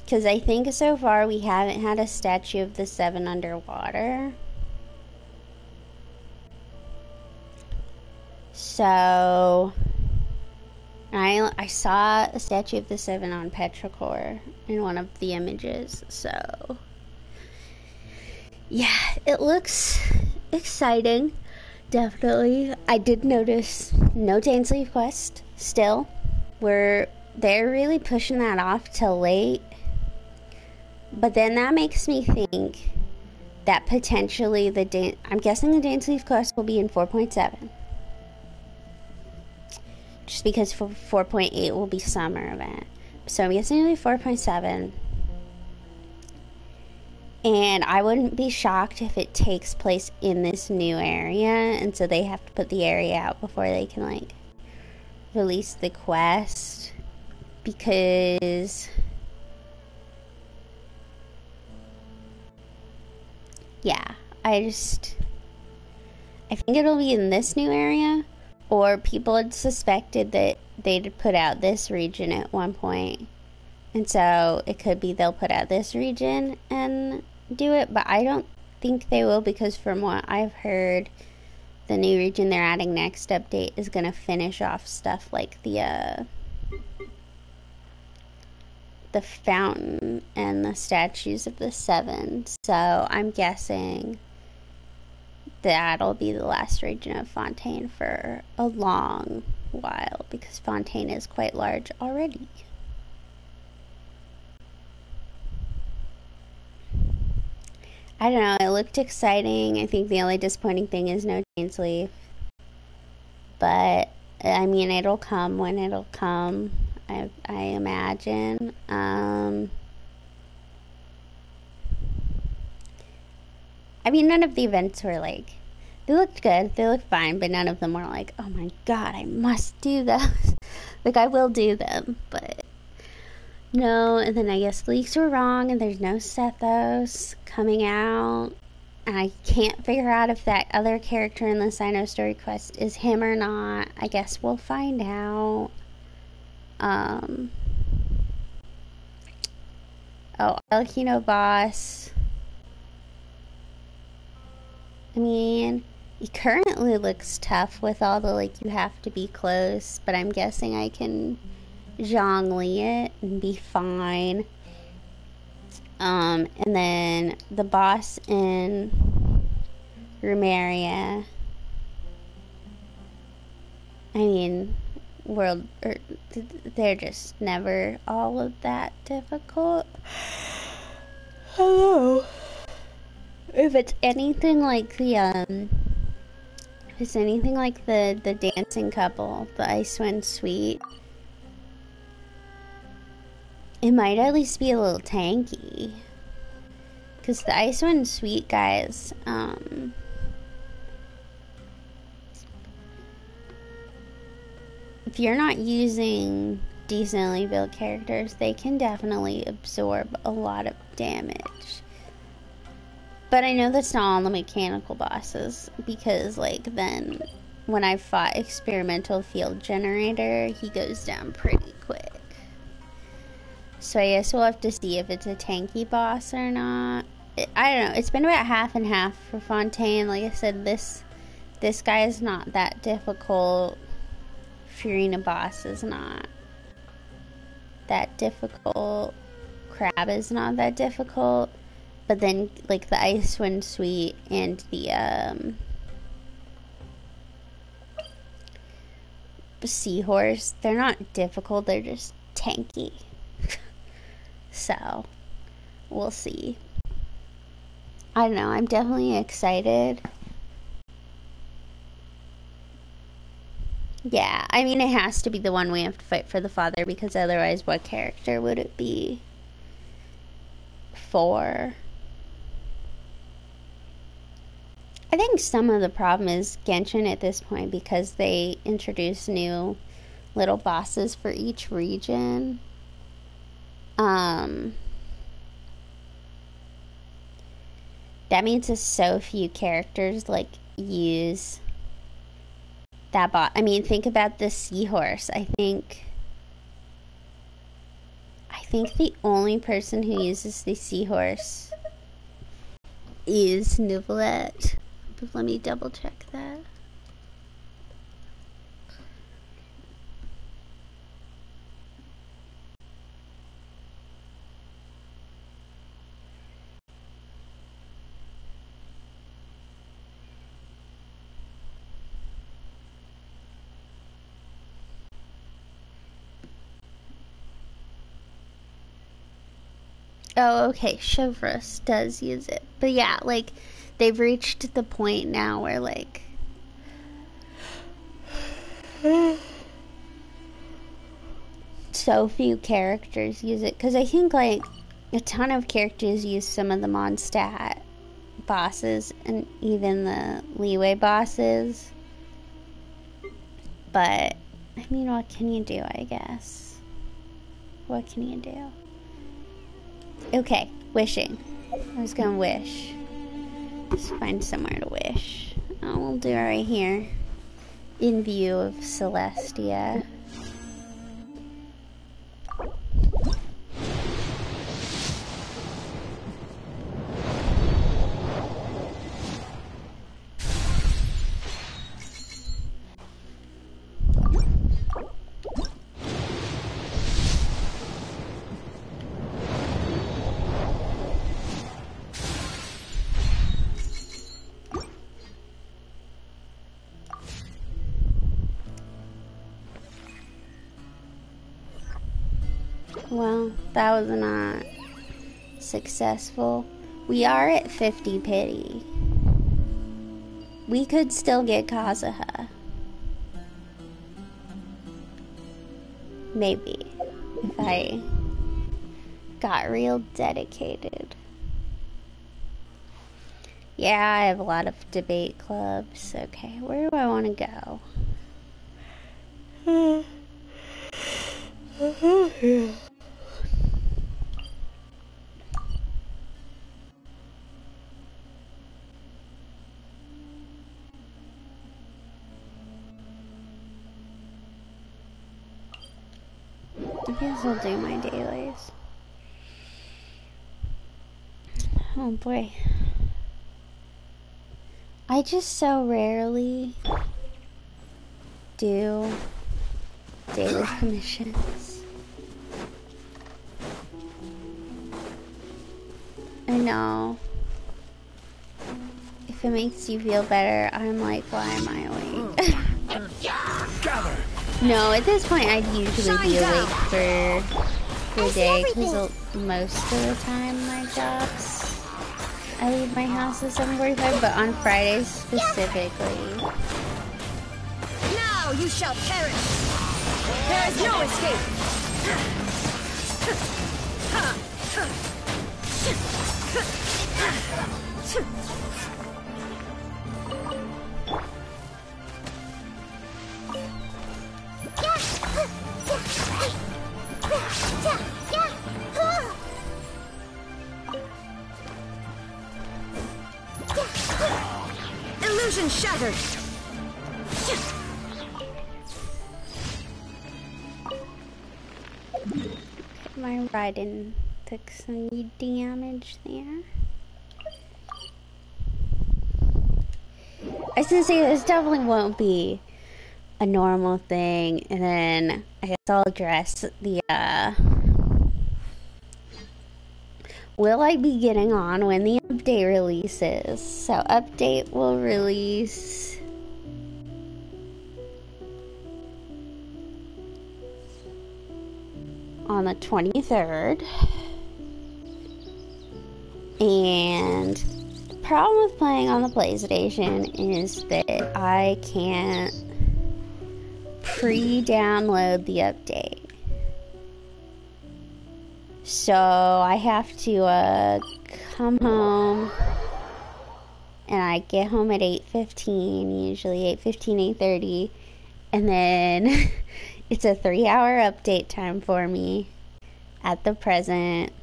Because I think so far we haven't had a statue of the 7 underwater. So I saw a statue of the 7 on Petrichor in one of the images. So yeah, it looks exciting. Definitely. I did notice no Dainsleif quest still. They're really pushing that off till late. But then that makes me think that potentially I'm guessing the Dainsleif quest will be in 4.7. Just because 4.8 will be summer event. So I'm guessing it'll be 4.7. And I wouldn't be shocked if it takes place in this new area. And so they have to put the area out before they can, like, release the quest. Because yeah, I think it'll be in this new area, or people had suspected that they'd put out this region at one point, and so it could be they'll put out this region and do it, but I don't think they will, because from what I've heard, the new region they're adding next update is going to finish off stuff like the fountain and the statues of the 7. So I'm guessing that'll be the last region of Fontaine for a long while, because Fontaine is quite large already. I don't know, it looked exciting. I think the only disappointing thing is no Dainsleif. But, I mean, it'll come when it'll come. I imagine. I mean, none of the events were like, they looked good, they looked fine, but none of them were like, oh my god, I must do those. Like, I will do them, but no. And then I guess leaks were wrong, and there's no Sethos coming out, and I can't figure out if that other character in the Sino story quest is him or not. I guess we'll find out. Oh, Alkino boss. I mean, he currently looks tough with all the, like, you have to be close, but I'm guessing I can Zhongli it and be fine. And then the boss in Rumeria. I mean, they're just never all of that difficult. Hello. If it's anything like the dancing couple, the Icewind Suite, it might at least be a little tanky. Because the Icewind Suite guys, if you're not using decently built characters, they can definitely absorb a lot of damage. But I know that's not all the mechanical bosses, because, like, then when I fought Experimental Field Generator, he goes down pretty quick. So I guess we'll have to see if it's a tanky boss or not. I don't know. It's been about half and half for Fontaine. Like I said, this guy is not that difficult. Furina boss is not that difficult. Crab is not that difficult. But then, like, the Icewind Suite and the Seahorse, they're not difficult, they're just tanky. So, we'll see. I don't know, I'm definitely excited. Yeah, I mean, it has to be the one we have to fight for the father, because otherwise what character would it be 4. I think some of the problem is Genshin at this point because they introduce new little bosses for each region. That means there's so few characters like use that bot. I mean, think about the seahorse. I think the only person who uses the seahorse is Nivelette. But let me double check that. Oh, okay, Chevrus does use it. But yeah, like, they've reached the point now where, like, so few characters use it. Because I think, like, a ton of characters use some of the Mondstadt bosses and even the leeway bosses. But, I mean, what can you do, I guess? What can you do? Okay, wishing. I was gonna wish. Just find somewhere to wish. Oh, we'll do it right here. In view of Celestia. Well, that was not successful. We are at 50 pity. We could still get Kazuha. Maybe. If I got real dedicated. Yeah, I have a lot of debate clubs. Okay, where do I want to go? I guess I'll do my dailies. Oh boy. I just so rarely do daily commissions. I know. If it makes you feel better, I'm like, why am I awake? No, at this point I'd usually be awake for the day because most of the time my jobs, I leave my house at 7:45, but on Fridays specifically. Now you shall perish! There is no escape! Illusion shattered! My riding took some damage there. I was gonna say this definitely won't be a normal thing, and then I guess I'll address the will I be getting on when the update releases? So update will release on the 23rd. And the problem with playing on the PlayStation is that I can't pre-download the update. So I have to come home, and I get home at 8:15, usually 8:15, 8:30, and then it's a 3-hour update time for me at the present.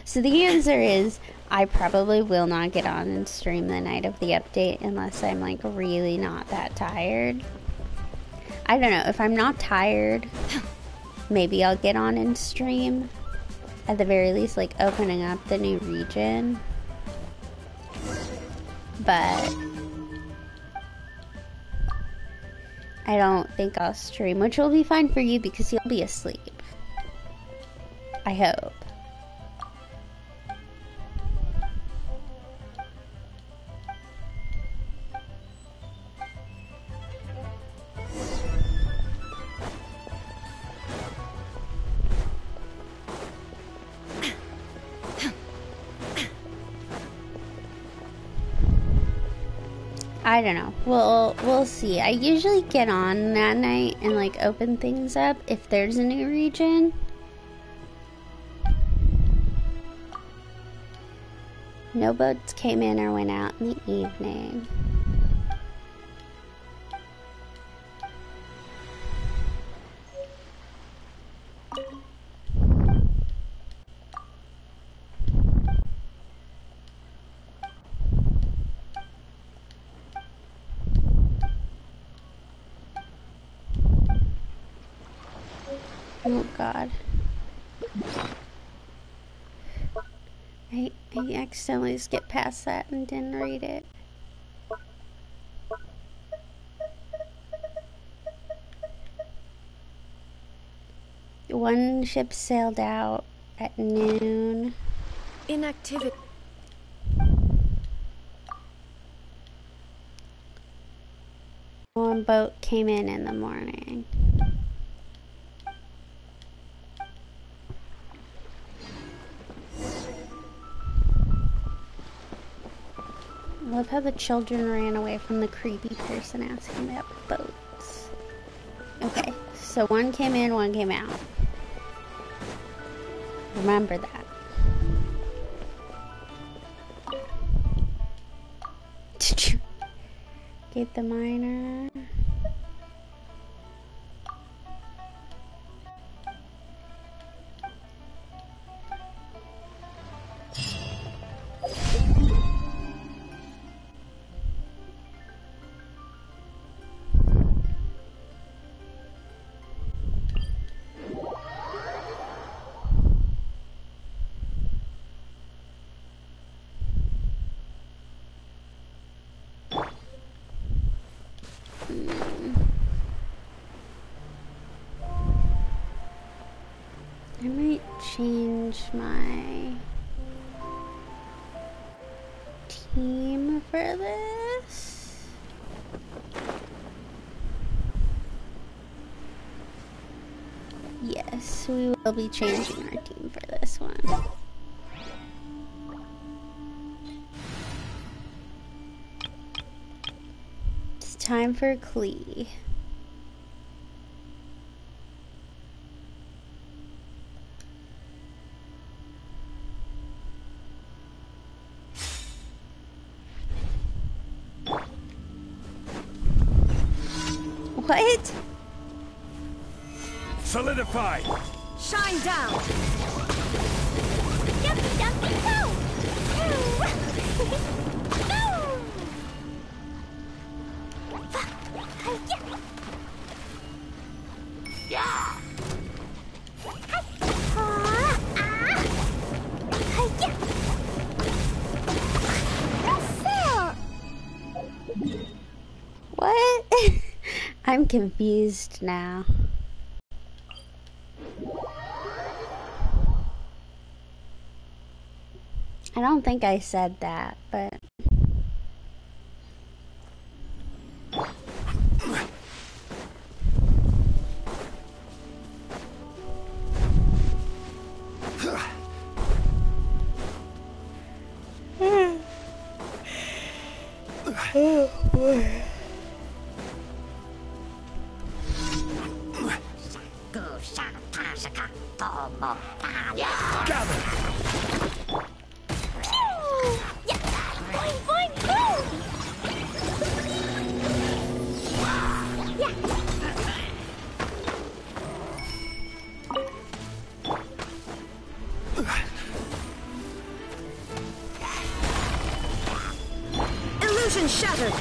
So the answer is I probably will not get on and stream the night of the update unless I'm like really not that tired. I don't know, if I'm not tired, maybe I'll get on and stream. At the very least, like opening up the new region. But I don't think I'll stream, which will be fine for you because you'll be asleep. I hope. I don't know. We'll see. I usually get on that night and like open things up if there's a new region. No boats came in or went out in the evening. Oh god. I accidentally skipped past that and didn't read it. One ship sailed out at noon. Inactivity. One boat came in the morning. I love how the children ran away from the creepy person asking about boats. Okay, so one came in, one came out. Remember that. Did you get the miner? I might change my team for this. Yes, we will be changing our team for this one. It's time for Klee. What? Solidify! Shine down! Yuppie dumpy go! No! Yeah! What? I'm confused now. I don't think I said that, but... Oh boy. Illusion shattered!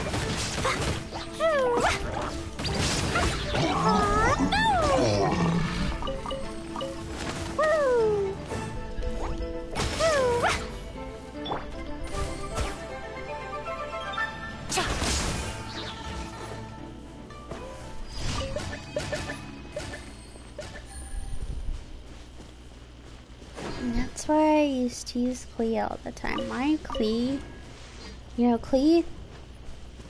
And that's why I used to use Klee all the time. My Klee, you know, Klee,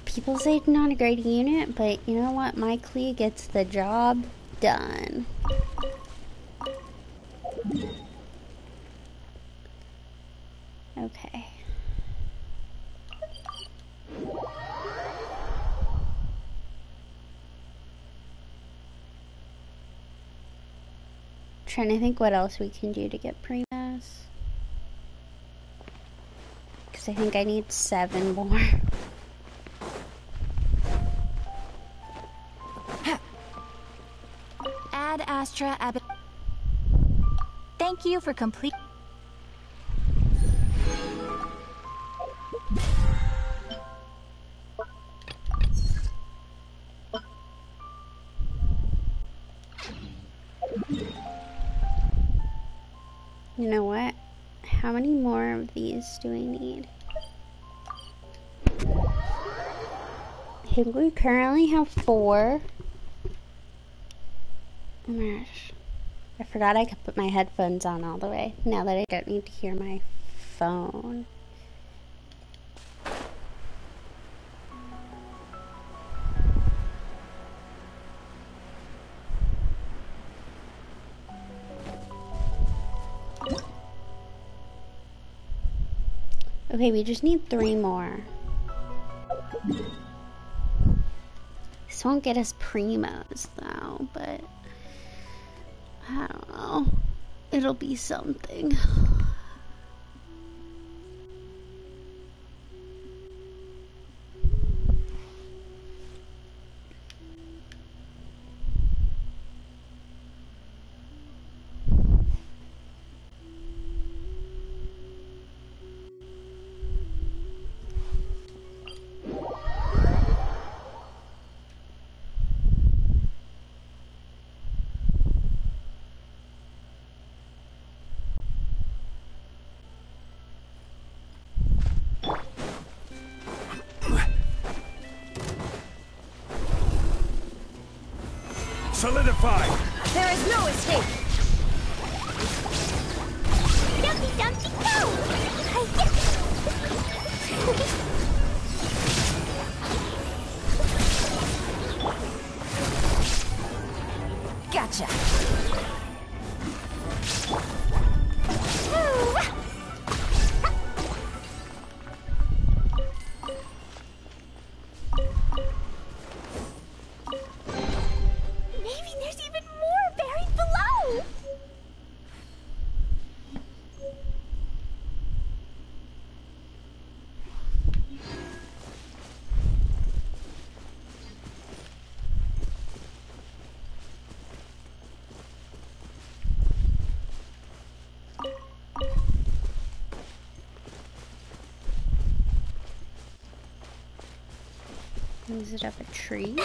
people say it's not a great unit, but you know what? My Klee gets the job done. Okay. Trying to think what else we can do to get Primus. Because I think I need 7 more. Ad Astra Ab. Thank you for complete. You know what? How many more of these do we need? I think we currently have 4. Oh my gosh. I forgot I could put my headphones on all the way, now that I don't need to hear my phone. Okay, we just need 3 more. This won't get us primos though, but I don't know. It'll be something. Solidify! There is no escape! Dumpty Dumpty go! Gotcha! Maybe there's even more buried below! Is it up a tree?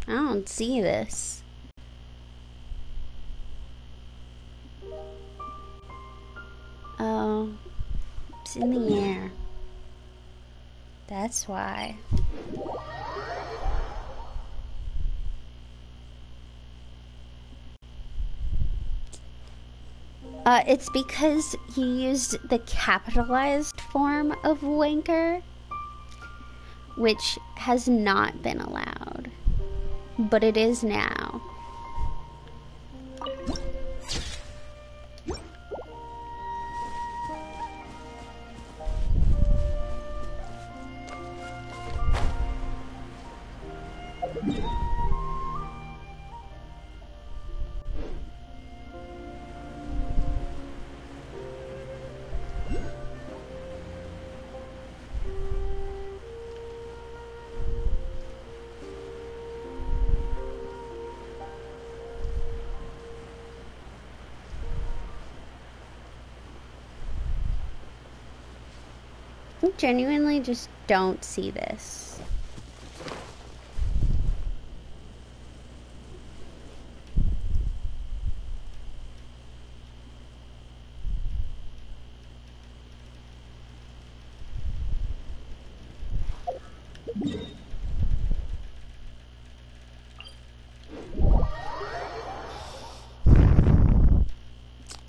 I don't see this. Oh, it's in the air. That's why. It's because you used the capitalized form of wanker, which has not been allowed, but it is now. I genuinely just don't see this.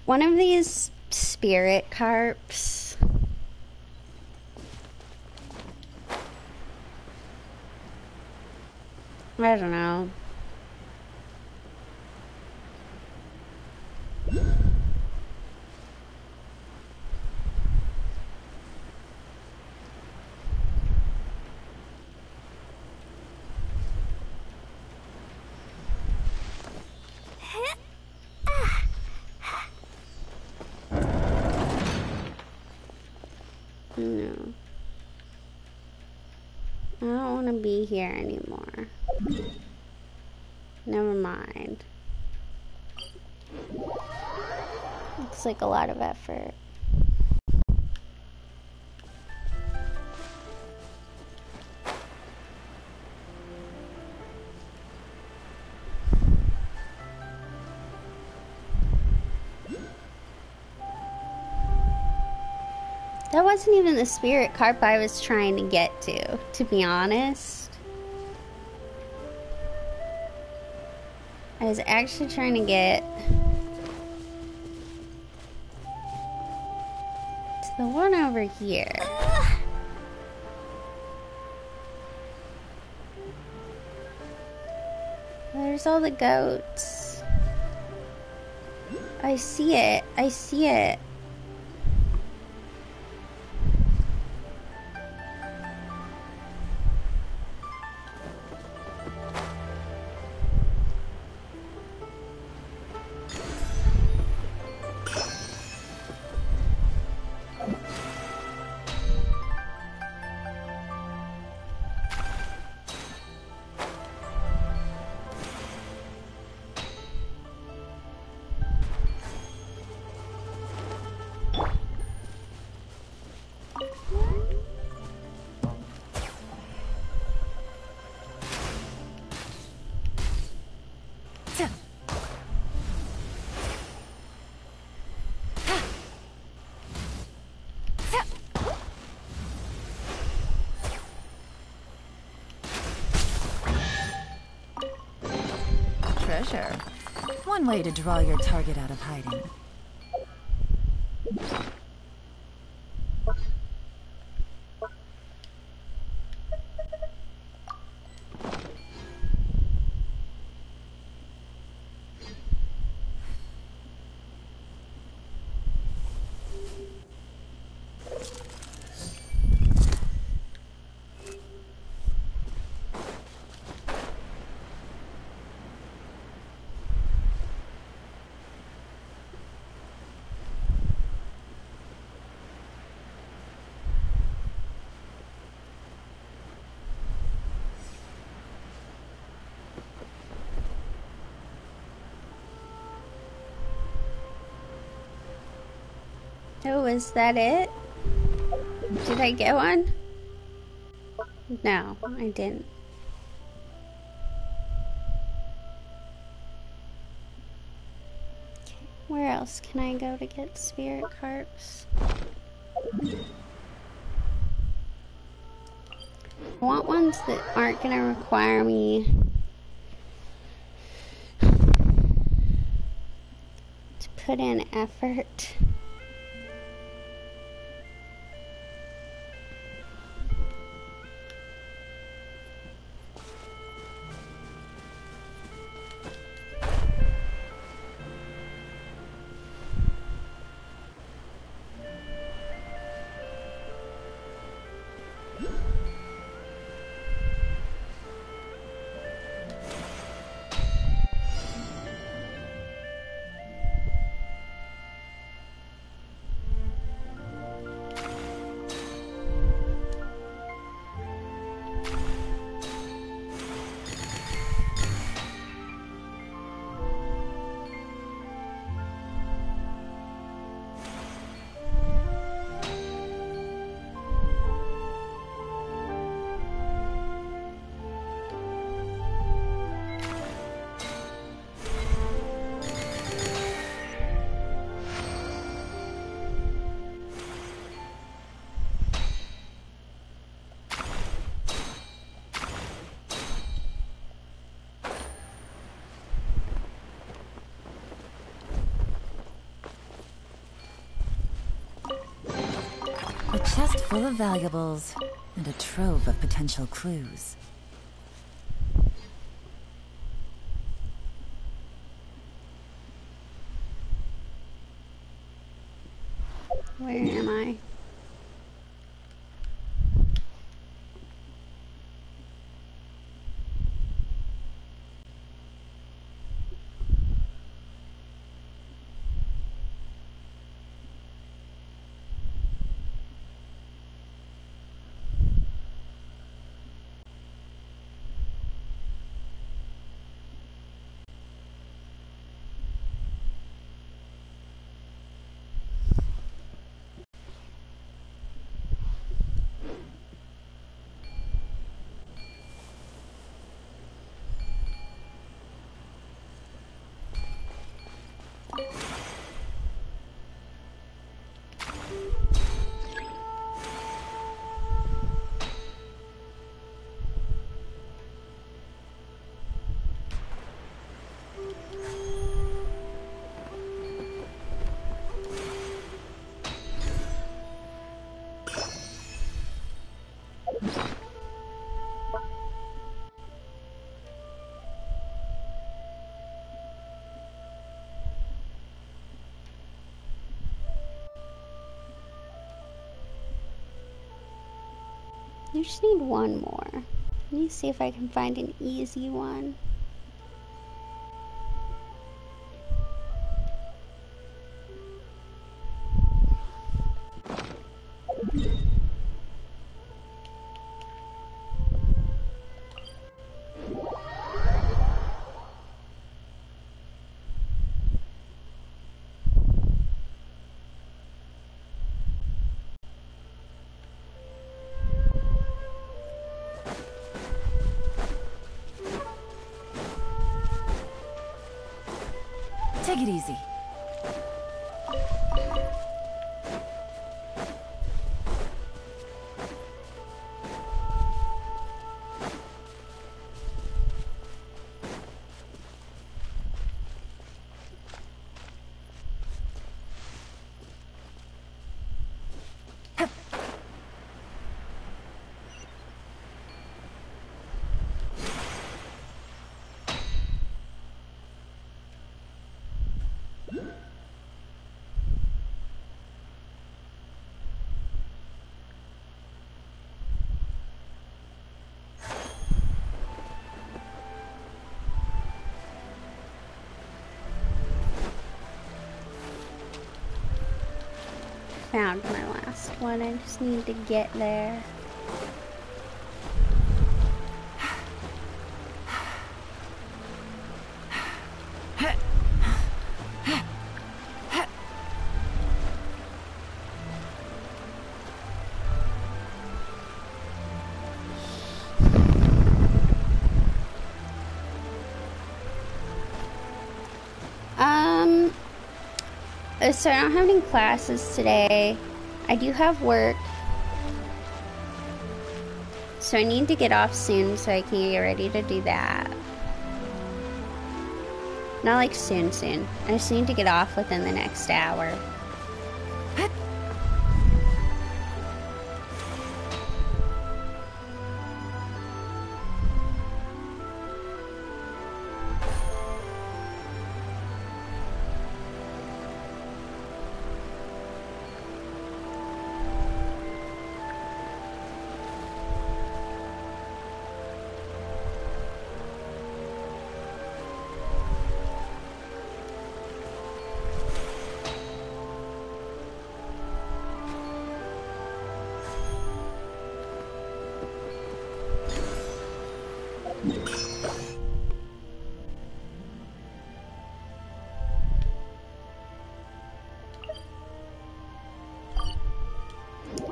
One of these spirit carps. I don't know. No. I don't want to be here anymore. Never mind. Looks like a lot of effort. That wasn't even the spirit carp I was trying to get to be honest. I was actually trying to get to the one over here. There's all the goats. I see it. I see it. Treasure. One way to draw your target out of hiding. Oh, is that it? Did I get one? No, I didn't. Okay, where else can I go to get spirit carps? I want ones that aren't gonna require me to put in effort. full of valuables and a trove of potential clues. Where am I? You just need one more. Let me see if I can find an easy one. Take it easy. Found my last one. I just need to get there. So I don't have any classes today. I do have work. So I need to get off soon so I can get ready to do that. Not like soon. I just need to get off within the next hour.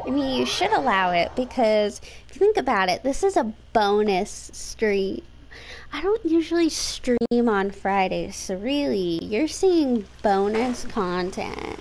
I mean, you should allow it because if you think about it, this is a bonus stream. I don't usually stream on Fridays, so really, you're seeing bonus content.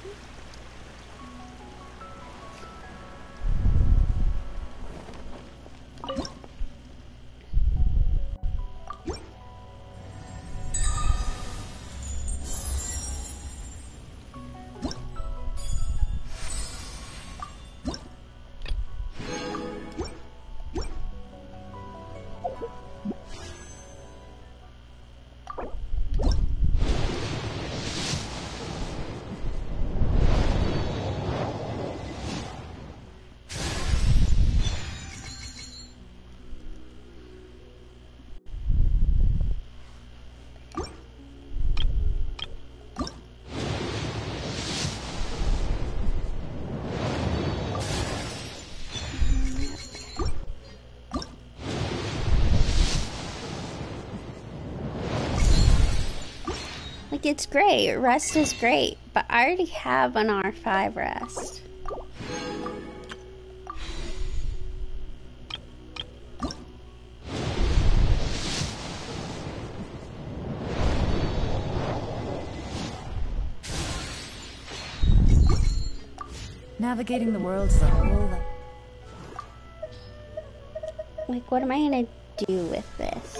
Like, it's great. Rest is great. But I already have an R5 rest. Navigating the world is a whole lot. Like, what am I gonna do with this?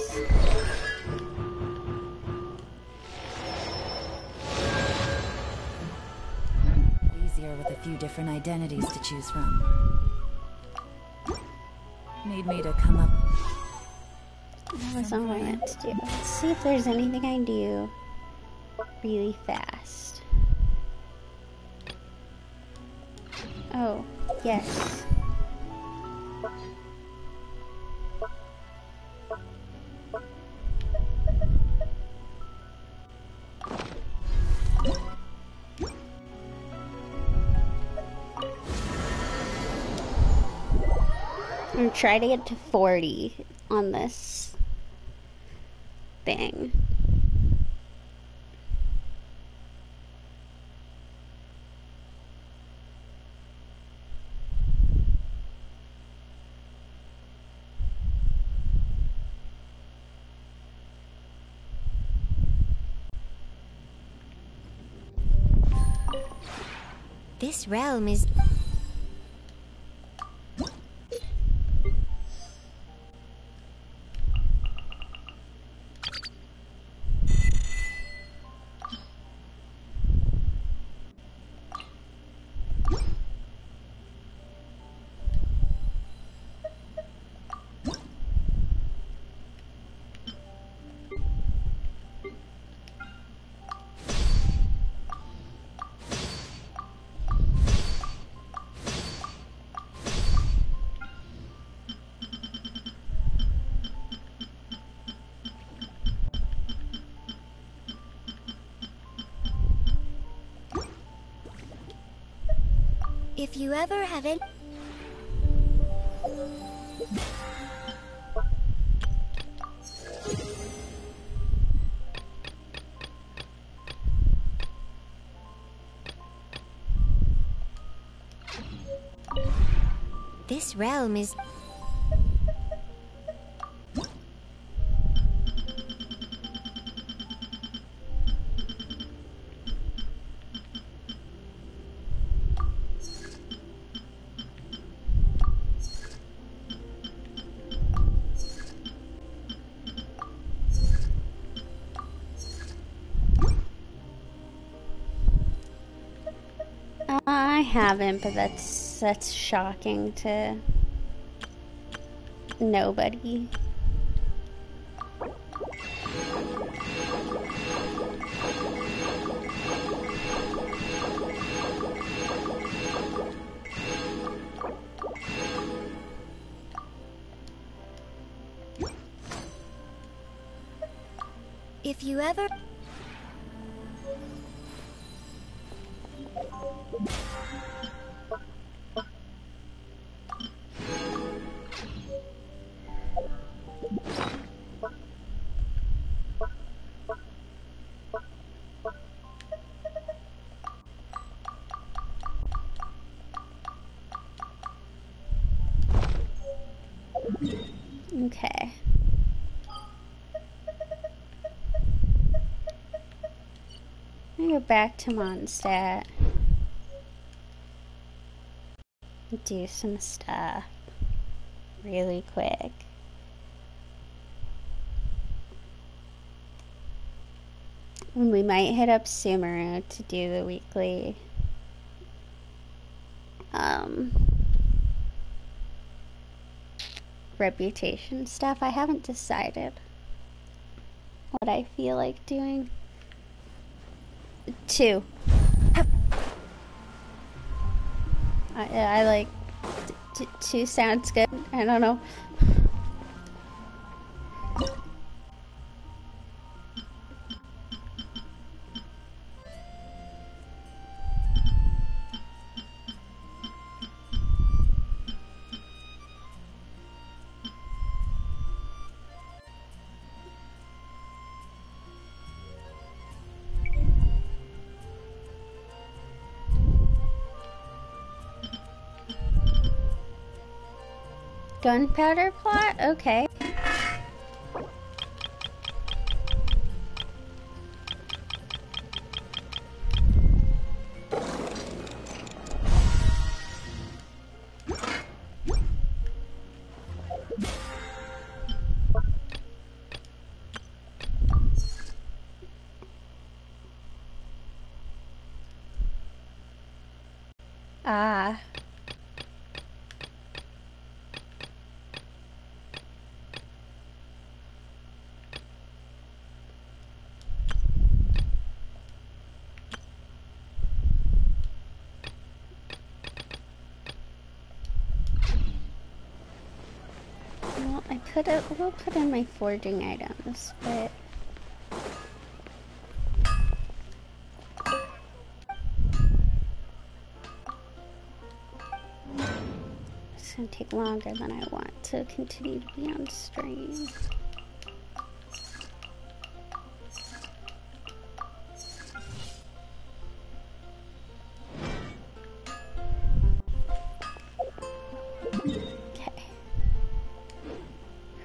Easier with a few different identities to choose from. Need me to come up. That was all I meant to do. Let's see if there's anything I do really fast. Oh, yes. I'm gonna try to get to 40 on this thing. This realm is... If you ever have it... This realm is... I haven't, but that's shocking to nobody. If you ever... Okay. Let me go back to Mondstadt. Do some stuff really quick. And we might hit up Sumeru to do the weekly reputation stuff. I haven't decided what I feel like doing. 2. I like 2 sounds good. I don't know. Gunpowder plot? Okay. Ah. Well, we'll put in my forging items, but it's gonna take longer than I want to continue to be on stream.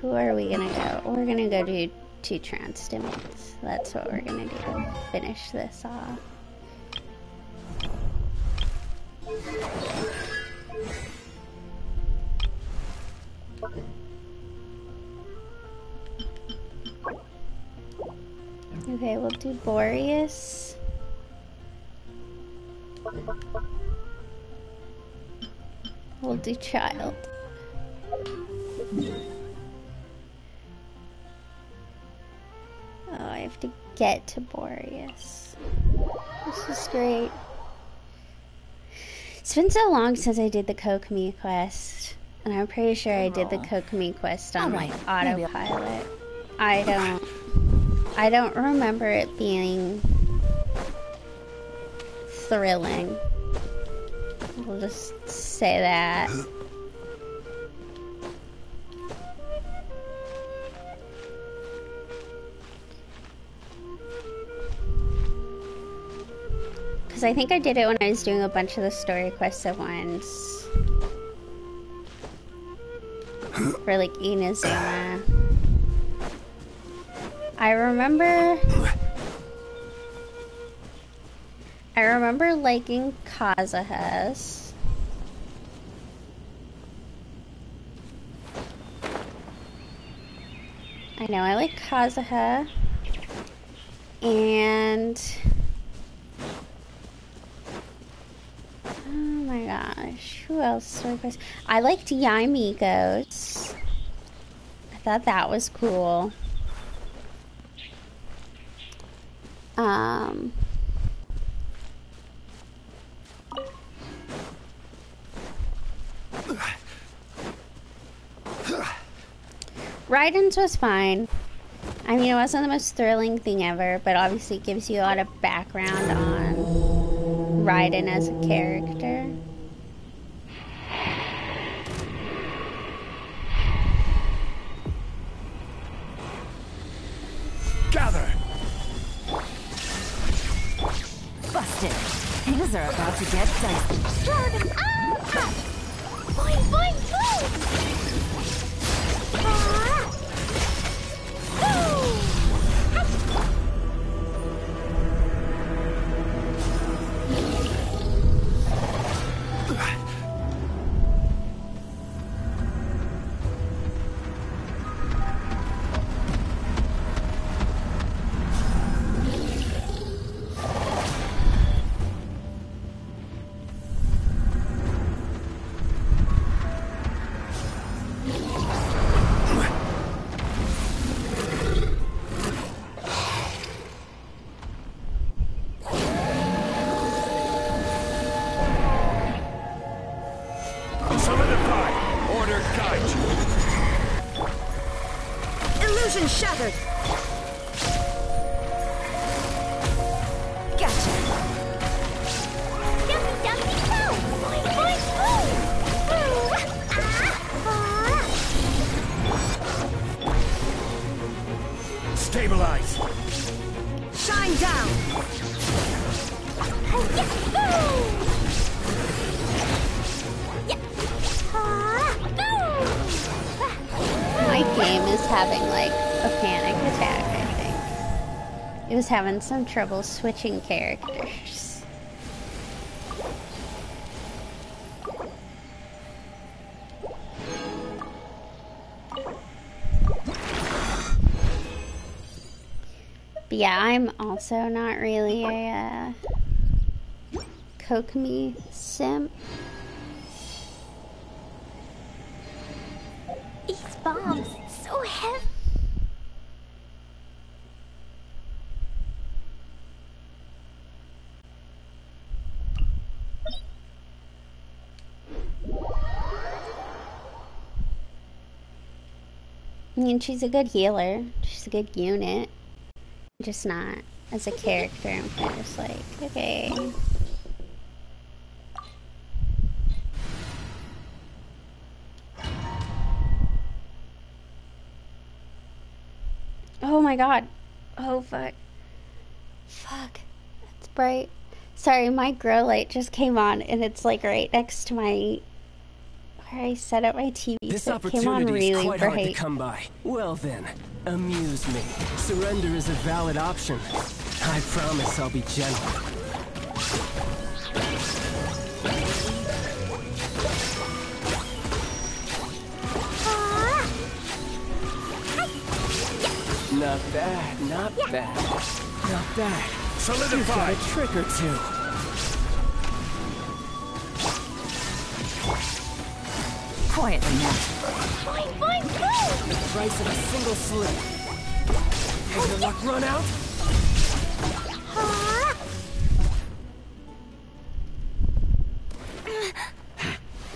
Who are we gonna go? We're gonna go to two transstimates. That's what we're gonna do. Finish this off. Okay, we'll do Boreas. We'll do Child. Oh, I have to get to Boreas. This is great. It's been so long since I did the Kokomi quest, and I'm pretty sure I did the Kokomi quest on like autopilot. I don't remember it being thrilling. We'll just say that. Because I think I did it when I was doing a bunch of the story quests at once. For like Inazuma. I remember liking Kazuha's. I know, I like Kazuha. And oh my gosh, who else? I liked Yaimiko's. I thought that was cool. Raiden's was fine. I mean, it wasn't the most thrilling thing ever, but obviously it gives you a lot of background on Raiden as a character. Gather! Busted. Things are about to get dicey. Dragon! Ah! Boing, boing, boing! Ah! Boom! Illusion shattered! Gotcha! Jumpy, jumpy, go! Boing, boing, boing! Boo! Ah! Stabilize! Shine down! Oh, yeah! Boo! Yeah! Ah! Boo! my game is having like a panic attack, I think. It was having some trouble switching characters. But yeah, I'm also not really a Kokomi simp. These bombs, so heavy. I mean, she's a good healer. She's a good unit. Just not as a character. I'm kind of just like, okay. Oh my god. Oh fuck. Fuck. That's bright. Sorry, my grow light just came on and it's like right next to my where I set up my TV. This so it came on opportunity really is quite bright. hard to come by. Well then, amuse me. Surrender is a valid option. I promise I'll be gentle. Not bad, not bad. Not bad. Solidify. You've got a trick or two. Quietly now. Fine, The price of a single slip. Has your luck run out?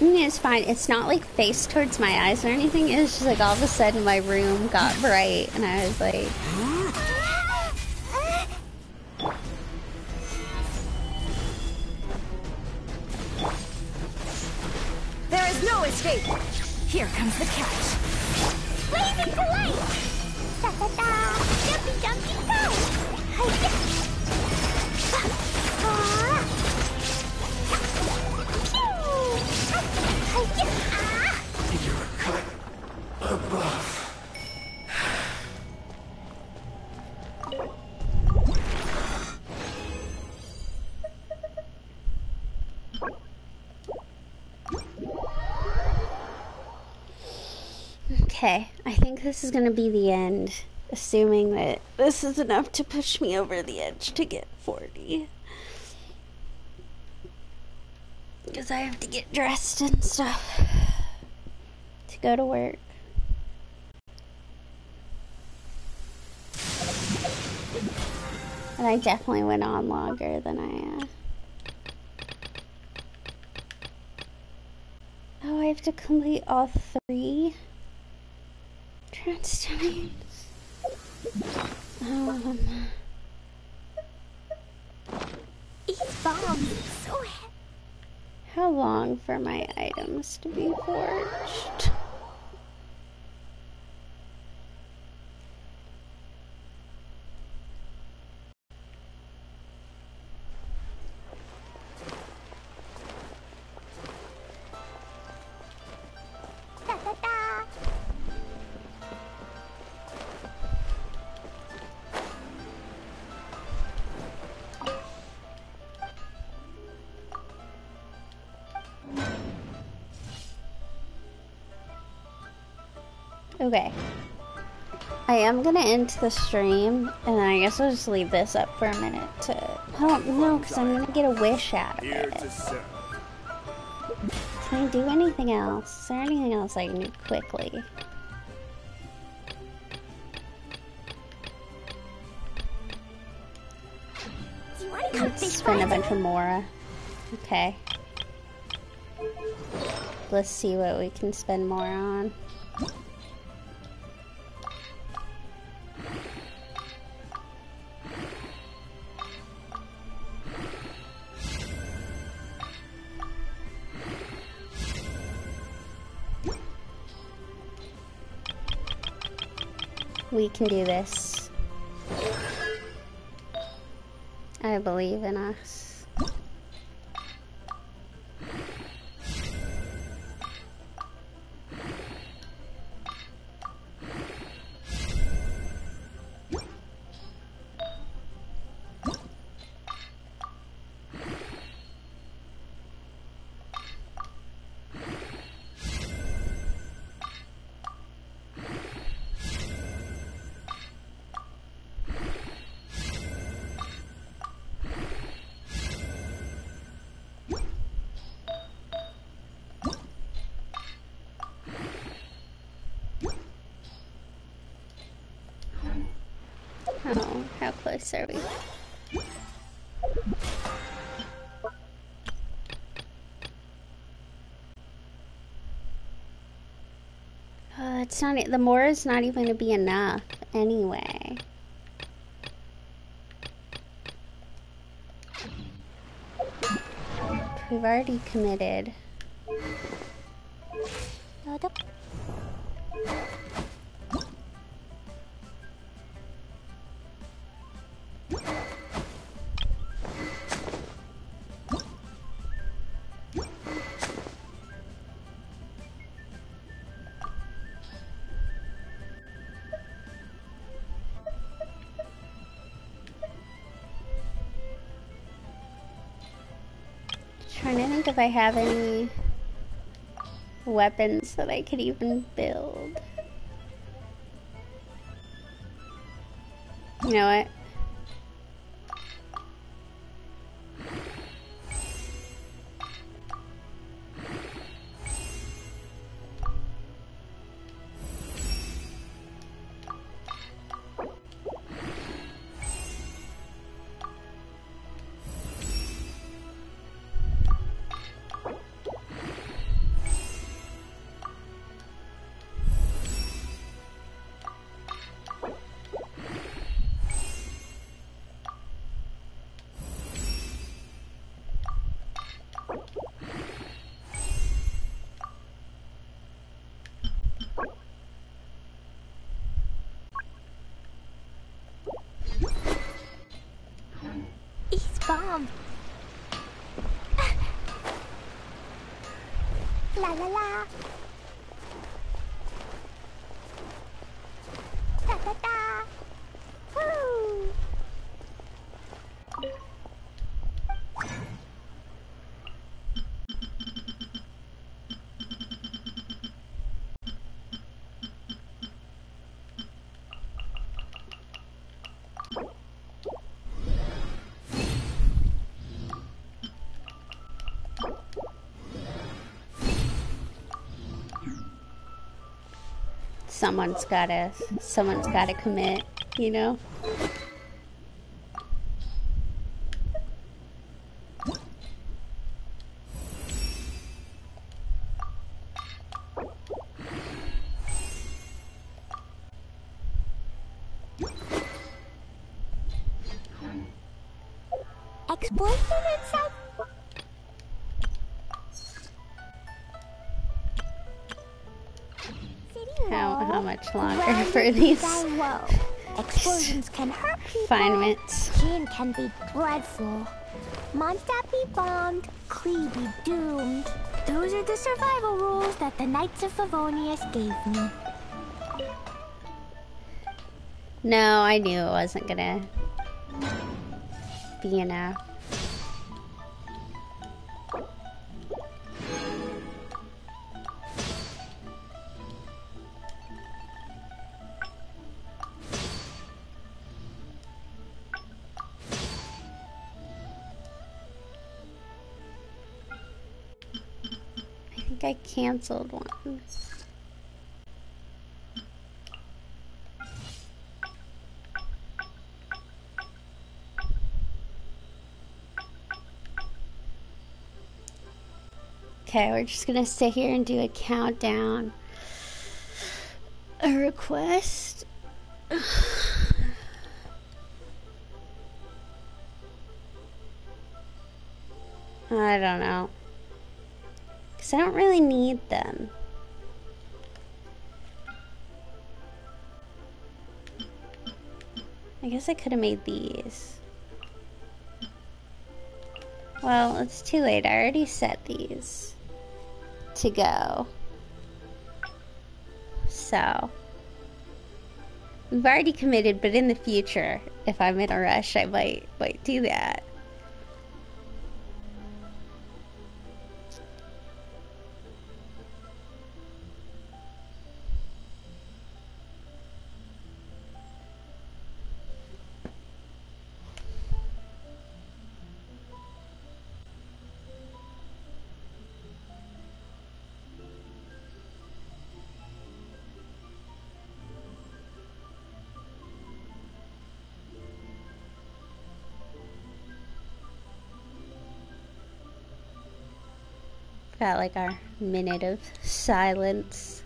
It's fine. It's not like face towards my eyes or anything. It was just like all of a sudden my room got bright and I was like... There is no escape. Here comes the catch. Blaze into light! Da da da! Jumpy jumpy go! Hi-ya! You're a cut above. Okay, I think this is gonna be the end, assuming that this is enough to push me over the edge to get 40. Because I have to get dressed and stuff to go to work. And I definitely went on longer than I Oh, I have to complete all 3 transdomains. These bombs, so heavy. How long for my items to be forged? Da da da! Okay. I am gonna end the stream, and then I guess I'll just leave this up for a minute to... Oh, no, because I'm gonna get a wish out of it. Can I do anything else? Is there anything else I can do quickly? Do you want to come Let's spend a bunch of Mora. Okay. Let's see what we can spend more on. We can do this. I believe in us. close are we? It's not. The more is not even going to be enough anyway. We've already committed. Trying to think if I have any weapons that I could even build. You know what? Bomb. La la la. Da da da. Woo. Someone's gotta commit, you know? Exploiting itself. How much longer for these explosions can hurt people. refinements? Gin can be dreadful. Mondstadt be bombed, Klee be doomed. Those are the survival rules that the Knights of Favonius gave me. No, I knew it wasn't gonna be enough. I canceled one. Okay, we're just gonna sit here and do a countdown. A request. I don't know. Because I don't really need them. I guess I could have made these. Well, it's too late. I already set these to go. So, we've already committed, but in the future, if I'm in a rush, I might do that. Got like our minute of silence.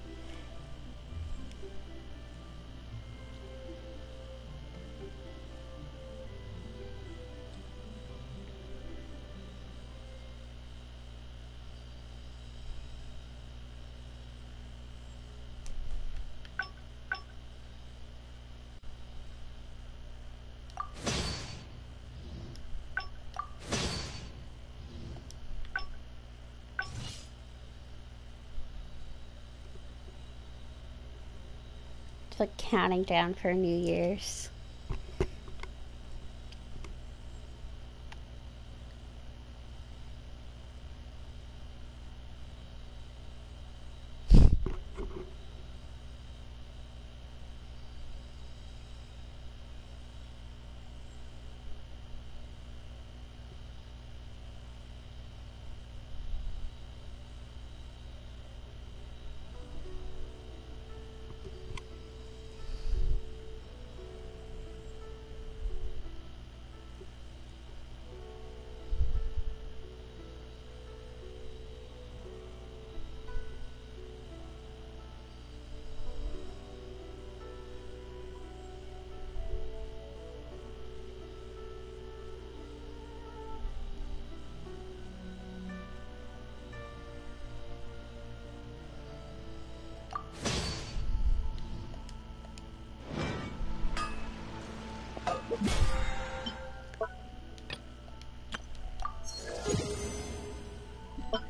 It's like counting down for New Year's.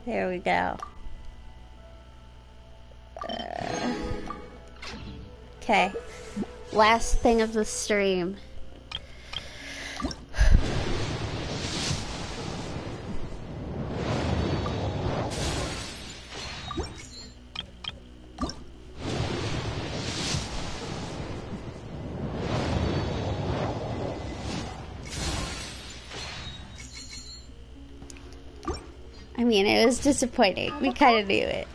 There we go. Okay. Last thing of the stream. I mean, it was disappointing. We kind of knew it.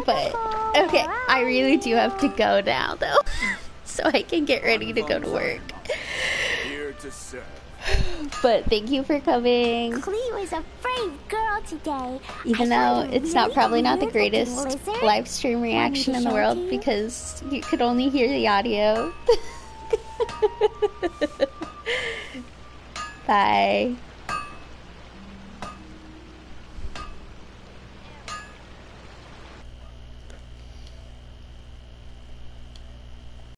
But, okay, I really do have to go now, though. So I can get ready to go to work. Here to serve. But thank you for coming. Clee was a brave girl today. Even though it's probably not the greatest live stream reaction in the world because you could only hear the audio. Bye.